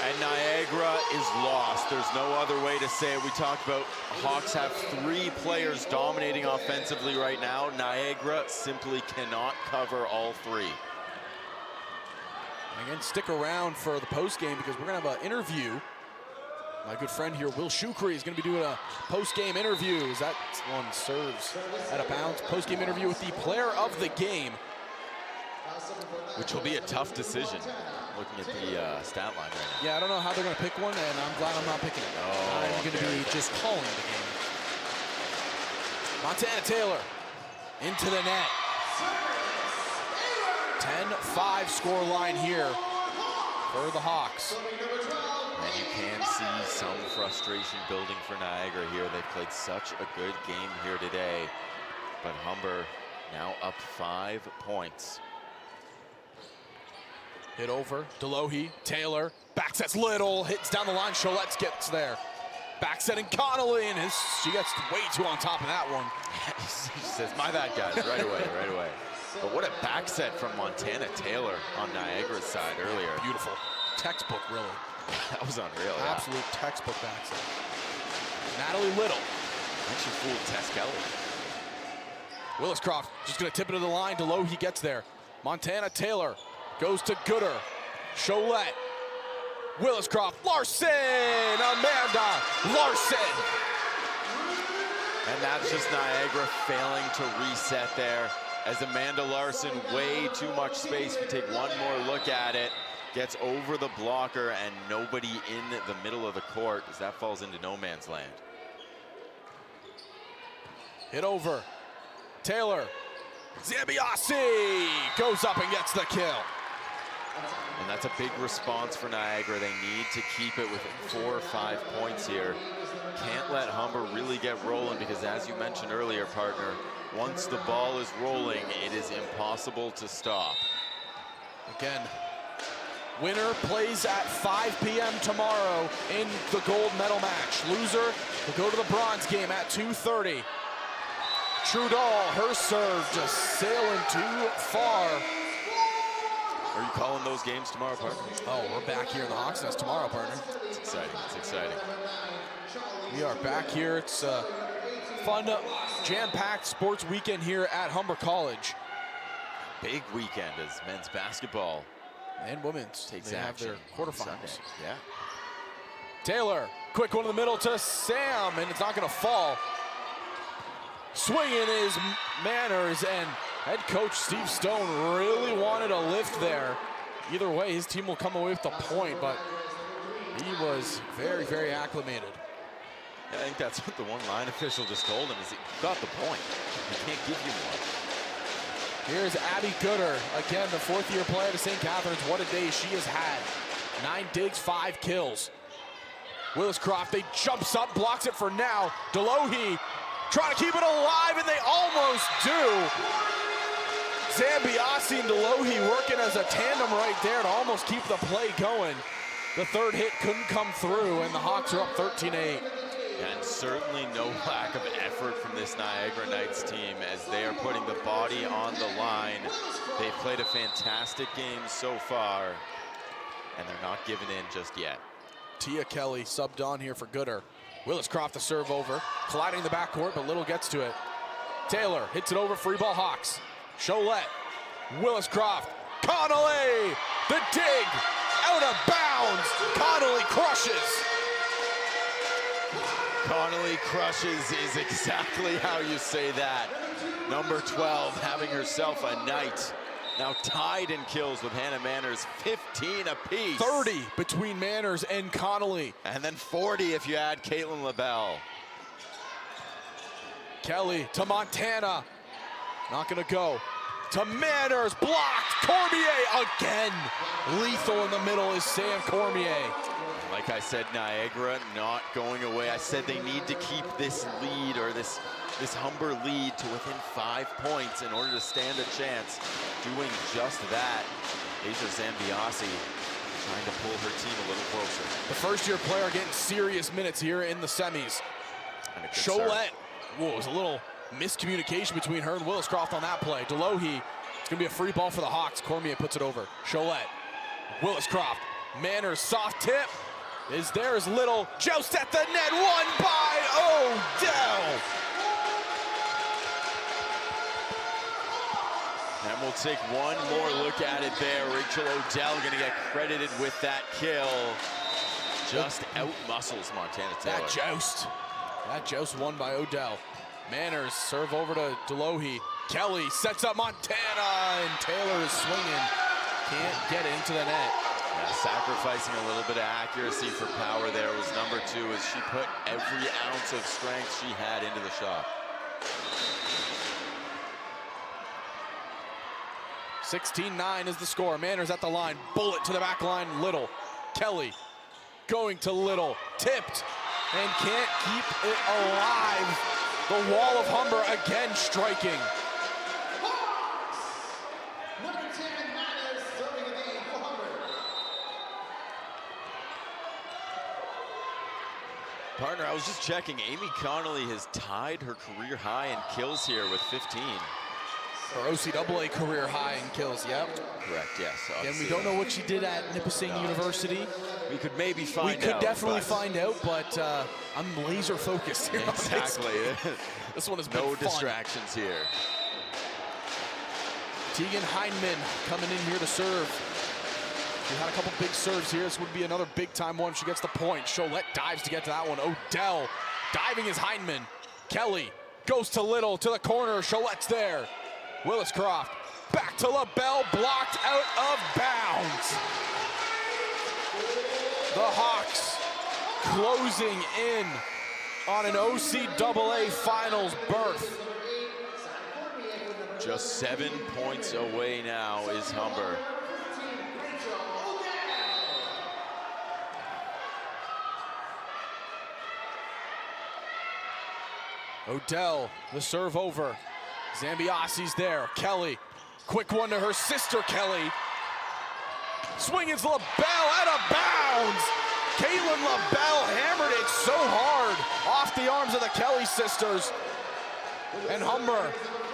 And Niagara is lost. There's no other way to say it. We talked about Hawks have 3 players dominating offensively right now. Niagara simply cannot cover all 3. Again, stick around for the post-game because we're going to have an interview. My good friend here, Will Shukri, is going to be doing a post-game interview as that one serves out of bounds. Post-game interview with the player of the game. Which will be a tough decision, looking at the stat line right now. Yeah, I don't know how they're going to pick one, and I'm glad I'm not picking it. I'm going to be just calling the game. Montana Taylor into the net. 10-5 score line here for the Hawks. And you can see some frustration building for Niagara here. They've played such a good game here today. But Humber now up 5 points. Hit over, Delohe, Taylor, back sets Little, hits down the line, Cholette's gets there. Back setting Connolly, and she gets way too on top of that one. He says, my bad, guys, right away, right away. But what a back set from Montana Taylor on Niagara's side earlier. Beautiful. Textbook, really. That was unreal, yeah. Absolute textbook back set. Natalie Little. I think she fooled Tess Kelly. Willis-Croft just going to tip it to the line. Delohe gets there. Montana Taylor goes to Gooder. Cholette. Willis-Croft. Larson! Amanda Larson! And that's just Niagara failing to reset there. As Amanda Larson, way too much space. We take one more look at it. Gets over the blocker and nobody in the middle of the court as that falls into no man's land. Hit over. Taylor. Zambiasi goes up and gets the kill. And that's a big response for Niagara. They need to keep it within 4 or 5 points here. Can't let Humber really get rolling because, as you mentioned earlier, partner, once the ball is rolling, it is impossible to stop. Again, winner plays at 5 p.m. tomorrow in the gold medal match. Loser will go to the bronze game at 2:30. Trudal, her serve just sailing too far. Are you calling those games tomorrow, partner? Oh, we're back here in the Hawks Nest tomorrow, partner. It's exciting, it's exciting. We are back here. It's a fun, jam-packed sports weekend here at Humber College. Big weekend as men's basketball And women's. takes they action. have their quarterfinals. Sunday. Yeah. Taylor, quick one in the middle to Sam, and it's not going to fall. Swinging is Manners, and head coach Steve Stone really wanted a lift there. Either way, his team will come away with the point, but he was very, very acclimated. I think that's what the one line official just told him, is he got the point. He can't give you more. Here's Abby Gooder, again, the 4th-year player to St. Catharines. What a day she has had. 9 digs, 5 kills. Willis-Croft, they jumps up, blocks it for now. Delohe trying to keep it alive, and they almost do. Zambiasi and Delohe working as a tandem right there to almost keep the play going. The 3rd hit couldn't come through, and the Hawks are up 13-8. And certainly no lack of effort from this Niagara Knights team as they are putting the body on the line. They've played a fantastic game so far, and they're not giving in just yet. Tia Kelly subbed on here for Gooder. Willis-Croft the serve over, colliding the backcourt, but Little gets to it. Taylor hits it over, free ball Hawks. Cholette, Willis-Croft, Connolly, the dig, out of bounds. Connolly crushes. Connolly crushes is exactly how you say that. Number 12 having herself a night. Now tied in kills with Hannah Manners, 15 apiece. 30 between Manners and Connolly. And then 40 if you add Caitlin LaBelle. Kelly to Montana. Not gonna go. To Manners, blocked. Cormier again. Lethal in the middle is Sam Cormier. Like I said, Niagara not going away. I said they need to keep this lead, or this Humber lead, to within 5 points in order to stand a chance. Doing just that. Asia Zambiasi trying to pull her team a little closer. The first-year player getting serious minutes here in the semis. And a good Cholette. Whoa, it was a little miscommunication between her and Williscroft on that play. Delohe, it's gonna be a free ball for the Hawks. Cormier puts it over. Cholette, Williscroft, Manners, soft tip. Is there as Little, joust at the net, won by Odell. And we'll take one more look at it there. Rachel Odell gonna get credited with that kill. Just out-muscles Montana Taylor. That joust won by Odell. Manners serve over to Delohe. Kelly sets up Montana, and Taylor is swinging. Can't get into the net. Yeah, sacrificing a little bit of accuracy for power there was number 2, as she put every ounce of strength she had into the shot. 16-9 is the score. Manners at the line. Bullet to the back line. Little. Kelly going to Little. Tipped and can't keep it alive. The wall of Humber again striking. Number 10, Manners, serving the game for Humber. Partner, I was just checking. Amy Connolly has tied her career high in kills here with 15. Her OCAA career high in kills, yep. Correct, yes. And we don't know what she did at Nipissing University. We could maybe find out. We could definitely find out, but I'm laser focused here. Exactly. This one has been no fun. distractions here. Tegan Heinman coming in here to serve. She had a couple big serves here. This would be another big time one if she gets the point. Cholette dives to get to that one. Odell diving is Heinman. Kelly goes to Little to the corner. Cholette's there. Williscroft back to LaBelle, blocked out of bounds. The Hawks closing in on an OCAA finals berth. Just 7 points away now is Humber. Odell, the serve over. Zambiasi's there. Kelly, quick one to her sister Kelly. Swing is LaBelle out of bounds. Caitlin LaBelle hammered it so hard off the arms of the Kelly sisters. And Humber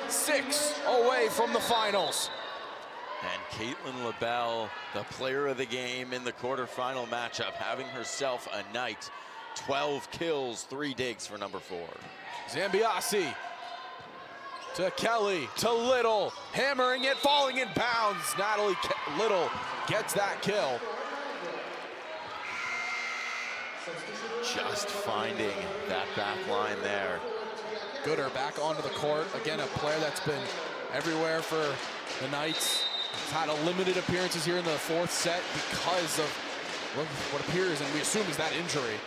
6 away from the finals. And Caitlin LaBelle, the player of the game in the quarterfinal matchup, having herself a night. 12 kills, 3 digs for number 4. Zambiasi to Kelly, to Little, hammering it, falling in bounds. Natalie Little gets that kill. Just finding that back line there. Gooder back onto the court. Again, a player that's been everywhere for the Knights. He's had a limited appearances here in the 4th set because of what appears, and we assume, is that injury.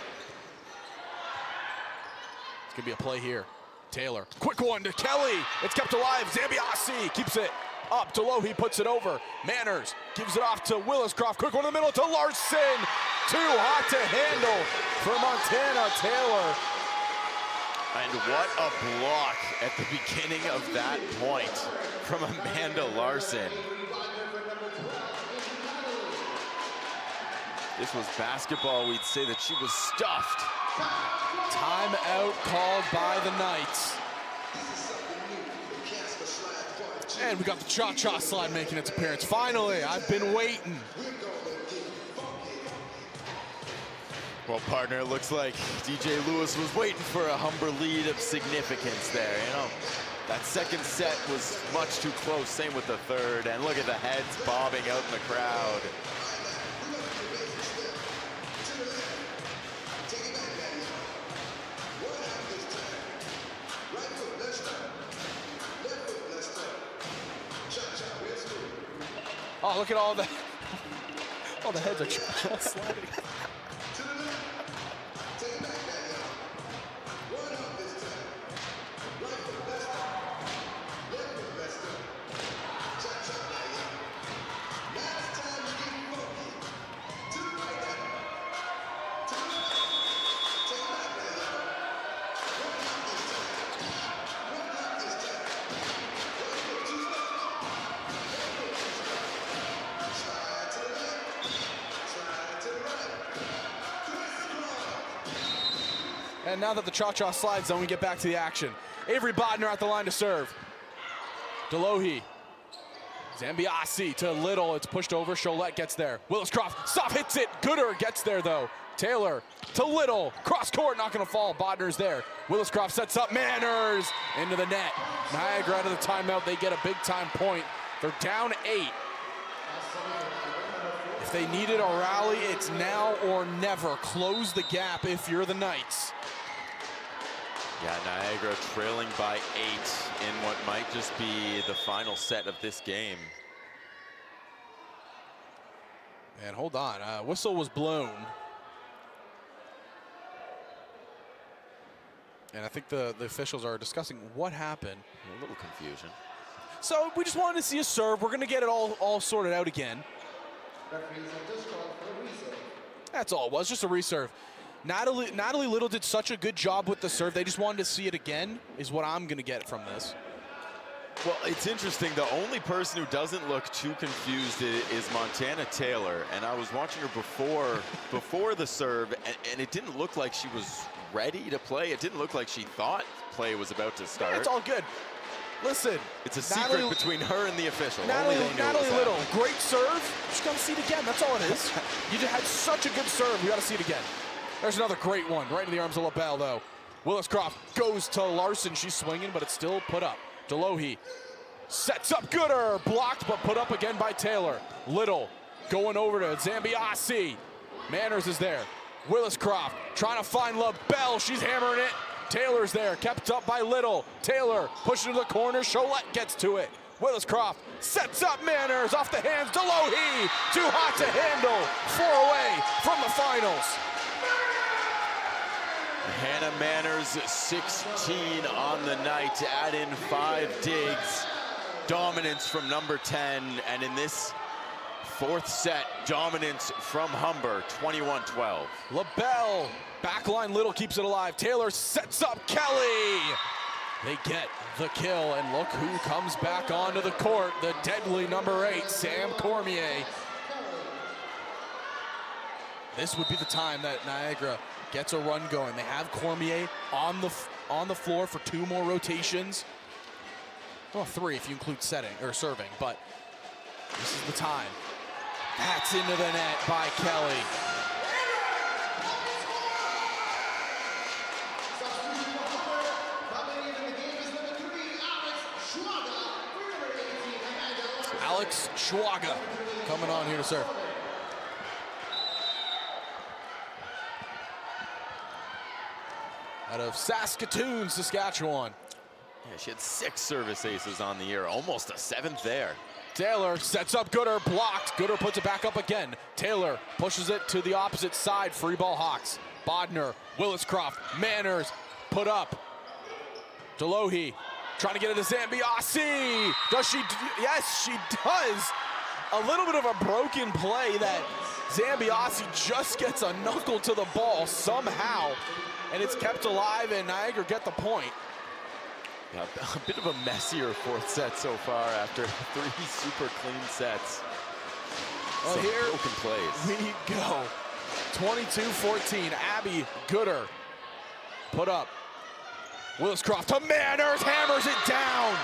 It's gonna be a play here. Taylor, quick one to Kelly. It's kept alive. Zambiasi keeps it up. Delohe puts it over. Manners gives it off to Williscroft. Quick one in the middle to Larson. Too hot to handle for Montana Taylor. And what a block at the beginning of that point from Amanda Larson. This was basketball, we'd say that she was stuffed. Timeout called by the Knights. And we got the cha-cha slide making its appearance. Finally, I've been waiting. Well, partner, it looks like DJ Lewis was waiting for a Humber lead of significance there. You know, that second set was much too close, same with the third. And look at the heads bobbing out in the crowd. Oh, look at all the heads are sliding. To the left. Take it back there, y'all. One up this time. Right foot best up. Left foot best up. Chop, chop there, y'all. Now it's time to get funky. To the right now. To the left. Take it back there, y'all. One up this time. One up this time. One foot, two steps. One foot, two steps. Slide to the left. Slide to the right. And now that the cha-cha slides done, we get back to the action. Avery Bodner at the line to serve. Delohi. Zambiasi to Little. It's pushed over. Cholette gets there. Willis-Croft. Stop, hits it. Gooder gets there, though. Taylor to Little. Cross court, not going to fall. Bodner's there. Willis-Croft sets up. Manners into the net. Niagara out of the timeout. They get a big-time point. They're down 8. If they needed a rally, it's now or never. Close the gap if you're the Knights. Yeah, Niagara trailing by 8 in what might just be the final set of this game. And hold on, whistle was blown. And I think the officials are discussing what happened. A little confusion. So we just wanted to see a serve. We're gonna get it all sorted out again. Referees have just called for a reserve. That's all it was, just a reserve. Natalie Little did such a good job with the serve. They just wanted to see it again, is what I'm gonna get from this. Well, it's interesting. The only person who doesn't look too confused is Montana Taylor. And I was watching her before the serve, and it didn't look like she was ready to play. It didn't look like she thought play was about to start. Yeah, it's all good. Listen. It's a secret between her and the official. Natalie Little, great serve. Just gotta see it again, that's all it is. You just had such a good serve, we gotta see it again. There's another great one, right in the arms of LaBelle, though. Willis-Croft goes to Larson. She's swinging, but it's still put up. Delohi sets up Gooder. Blocked, but put up again by Taylor. Little going over to Zambiasi. Manners is there. Willis-Croft trying to find LaBelle. She's hammering it. Taylor's there, kept up by Little. Taylor pushing to the corner. Cholette gets to it. Willis-Croft sets up Manners off the hands. Delohi, too hot to handle. 4 away from the finals. Hannah Manners, 16 on the night, add in 5 digs. Dominance from number 10, and in this 4th set, dominance from Humber, 21-12. LaBelle, backline Little keeps it alive. Taylor sets up Kelly. They get the kill, and look who comes back onto the court, the deadly number 8, Sam Cormier. This would be the time that Niagara gets a run going. They have Cormier on the floor for 2 more rotations. Well, 3 if you include setting or serving, but this is the time. That's into the net by Kelly. Alex Schwaga coming on here to serve. Out of Saskatoon, Saskatchewan. Yeah, she had 6 service aces on the year, almost a 7th there. Taylor sets up Gooder, blocked. Gooder puts it back up again. Taylor pushes it to the opposite side, free ball Hawks. Bodner, Willis-Croft, Manners, put up. Delohi trying to get it to Zambiasi. Does she? Yes, she does. A little bit of a broken play that Zambiasi just gets a knuckle to the ball somehow, and it's kept alive, and Niagara get the point. Yeah, a bit of a messier 4th set so far after 3 super clean sets. Well, some here broken plays. we go. 22-14, Abby Gooder put up. Willis-Croft to Manners, hammers it down.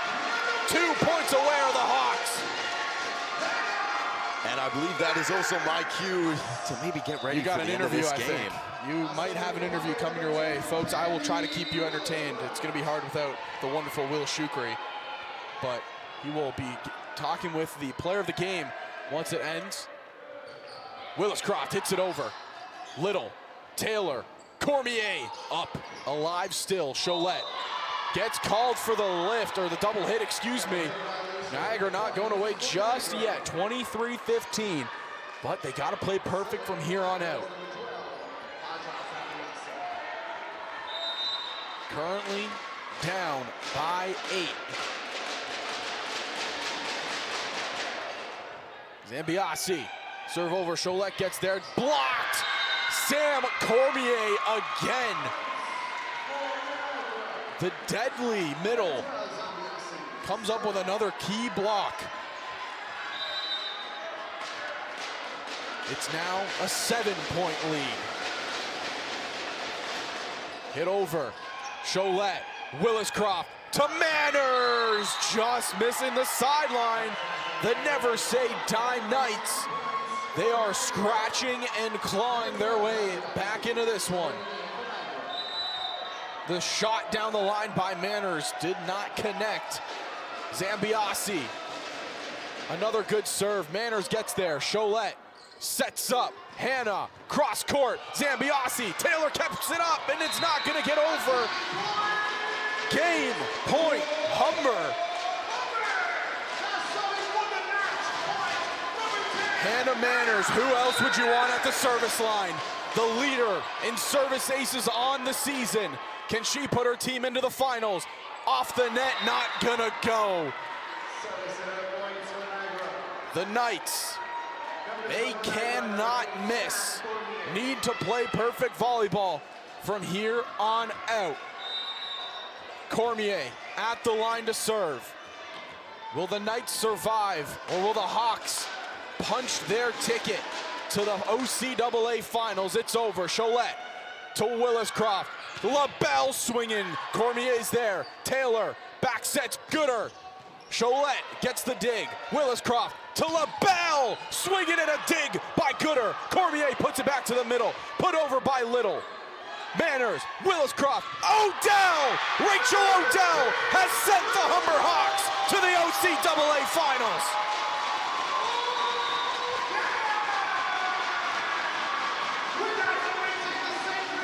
2 points away are the Hawks. And I believe that is also my cue to maybe get ready You got for an the end of interview, this I game. think. You might have an interview coming your way. Folks, I will try to keep you entertained. It's going to be hard without the wonderful Will Shukri. But he will be talking with the player of the game once it ends. Willis-Croft hits it over. Little, Taylor, Cormier up, alive still. Cholette gets called for the lift, or the double hit, excuse me. Niagara not going away just yet, 23-15. But they got to play perfect from here on out. Currently down by 8. Zambiasi, serve over, Cholette gets there, blocked! Sam Cormier again. The deadly middle comes up with another key block. It's now a 7-point lead. Hit over, Cholette, Williscroft to Manners, just missing the sideline. The Never Say Die Knights, they are scratching and clawing their way back into this one. The shot down the line by Manners did not connect. Zambiasi, another good serve. Manners gets there, Cholette sets up, Hannah, cross court, Zambiasi, Taylor keeps it up and it's not gonna get over. Game point, Humber. Hannah Manners, who else would you want at the service line? The leader in service aces on the season. Can she put her team into the finals? Off the net, not gonna go. The Knights, they cannot miss. Need to play perfect volleyball from here on out. Cormier at the line to serve. Will the Knights survive, or will the Hawks punch their ticket to the OCAA finals? It's over. Cholette to Williscroft. LaBelle swinging. Cormier's there. Taylor back sets Gooder. Cholette gets the dig. Williscroft to LaBelle. Swinging and a dig by Gooder. Cormier puts it back to the middle. Put over by Little. Manners, Williscroft, Odell! Rachel Odell has sent the Humber Hawks to the OCAA finals.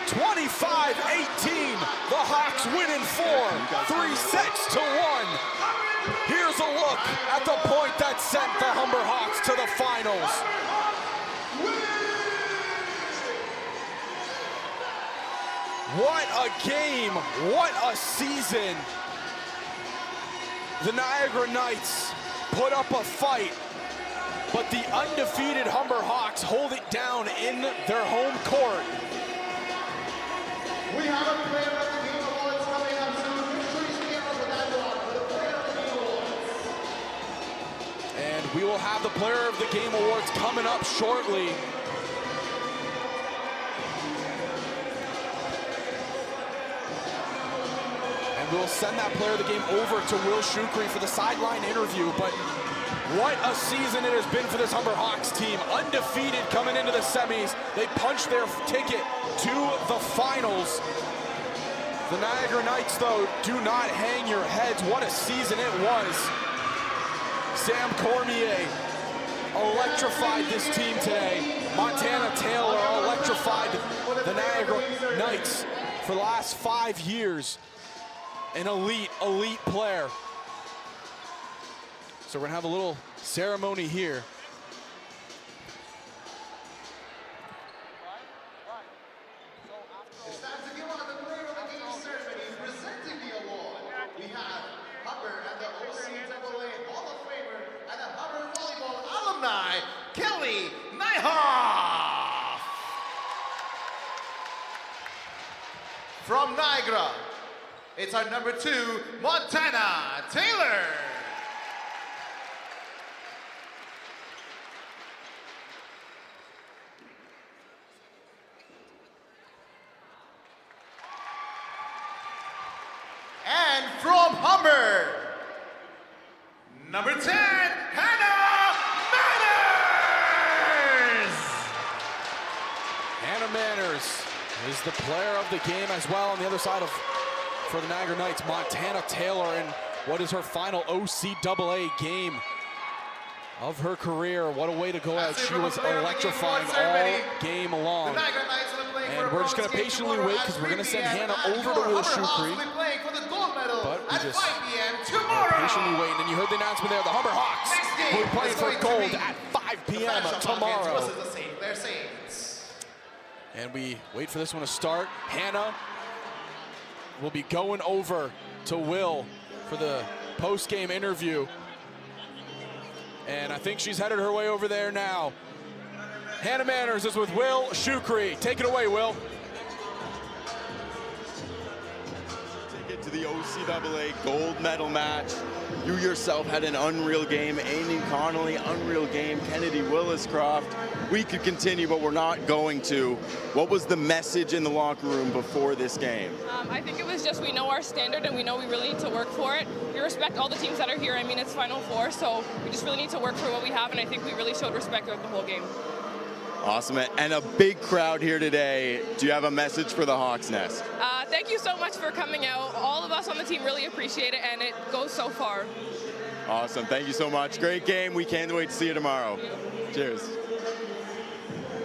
(25-18), the Hawks win in 4, 3 sets to 1. Here's a look at the point that sent the Humber Hawks to the finals. What a game, what a season. The Niagara Knights put up a fight, but the undefeated Humber Hawks hold it down in their home court. We have a player of the game awards coming up soon. Please be up with that one for the player of the game awards. And we will have the player of the game awards coming up shortly. And we'll send that player of the game over to Will Shukri for the sideline interview. But what a season it has been for this Humber Hawks team. Undefeated coming into the semis. They punched their ticket to the finals. The Niagara Knights, though, do not hang your heads. What a season it was. Sam Cormier electrified this team today. Montana Taylor electrified the Niagara Knights for the last 5 years. An elite player. So we're gonna have a little ceremony here. It's time to give on the player of the game ceremony. Presenting the award, we have Humber and the OCAA Hall of Famer and the Humber Volleyball Alumni, Kelly Nyhoff. From Niagara, it's our number 2, Montana Taylor. And from Humber, number 10, Hannah Manners. Hannah Manners is the player of the game as well. On the other side for the Niagara Knights, Montana Taylor, in what is her final OCAA game of her career. What a way to go out. She was electrifying all game long. And we're just going to patiently wait because we're going to send Hannah over to Will Shukri. But we just at 5 p.m. tomorrow. patiently waiting. And you heard the announcement there, the Humber Hawks Next game will be playing is for going to gold be at 5 p.m. Professional tomorrow. Falcons versus the St. Clair Saints. And we wait for this one to start. Hannah will be going over to Will for the post-game interview. And I think she's headed her way over there now. Hannah Manners is with Will Shukri. Take it away, Will. Take it to the OCAA gold medal match. You yourself had an unreal game. Amy Connolly, unreal game. Kennedy Williscroft. We could continue, but we're not going to. What was the message in the locker room before this game? I think it was just we know our standard and we know we really need to work for it. We respect all the teams that are here. I mean, it's Final Four, so we just really need to work for what we have, and I think we really showed respect throughout the whole game. Awesome. And a big crowd here today. Do you have a message for the Hawks Nest? Thank you so much for coming out. All of us on the team really appreciate it, and it goes so far. Awesome. Thank you so much. Great game. We can't wait to see you tomorrow. Cheers.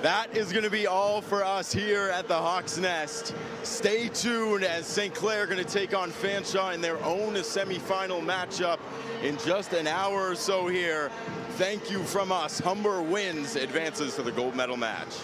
That is going to be all for us here at the Hawks Nest. Stay tuned as St. Clair going to take on Fanshawe in their own semifinal matchup in just an hour or so here. Thank you from us. Humber wins, advances to the gold medal match.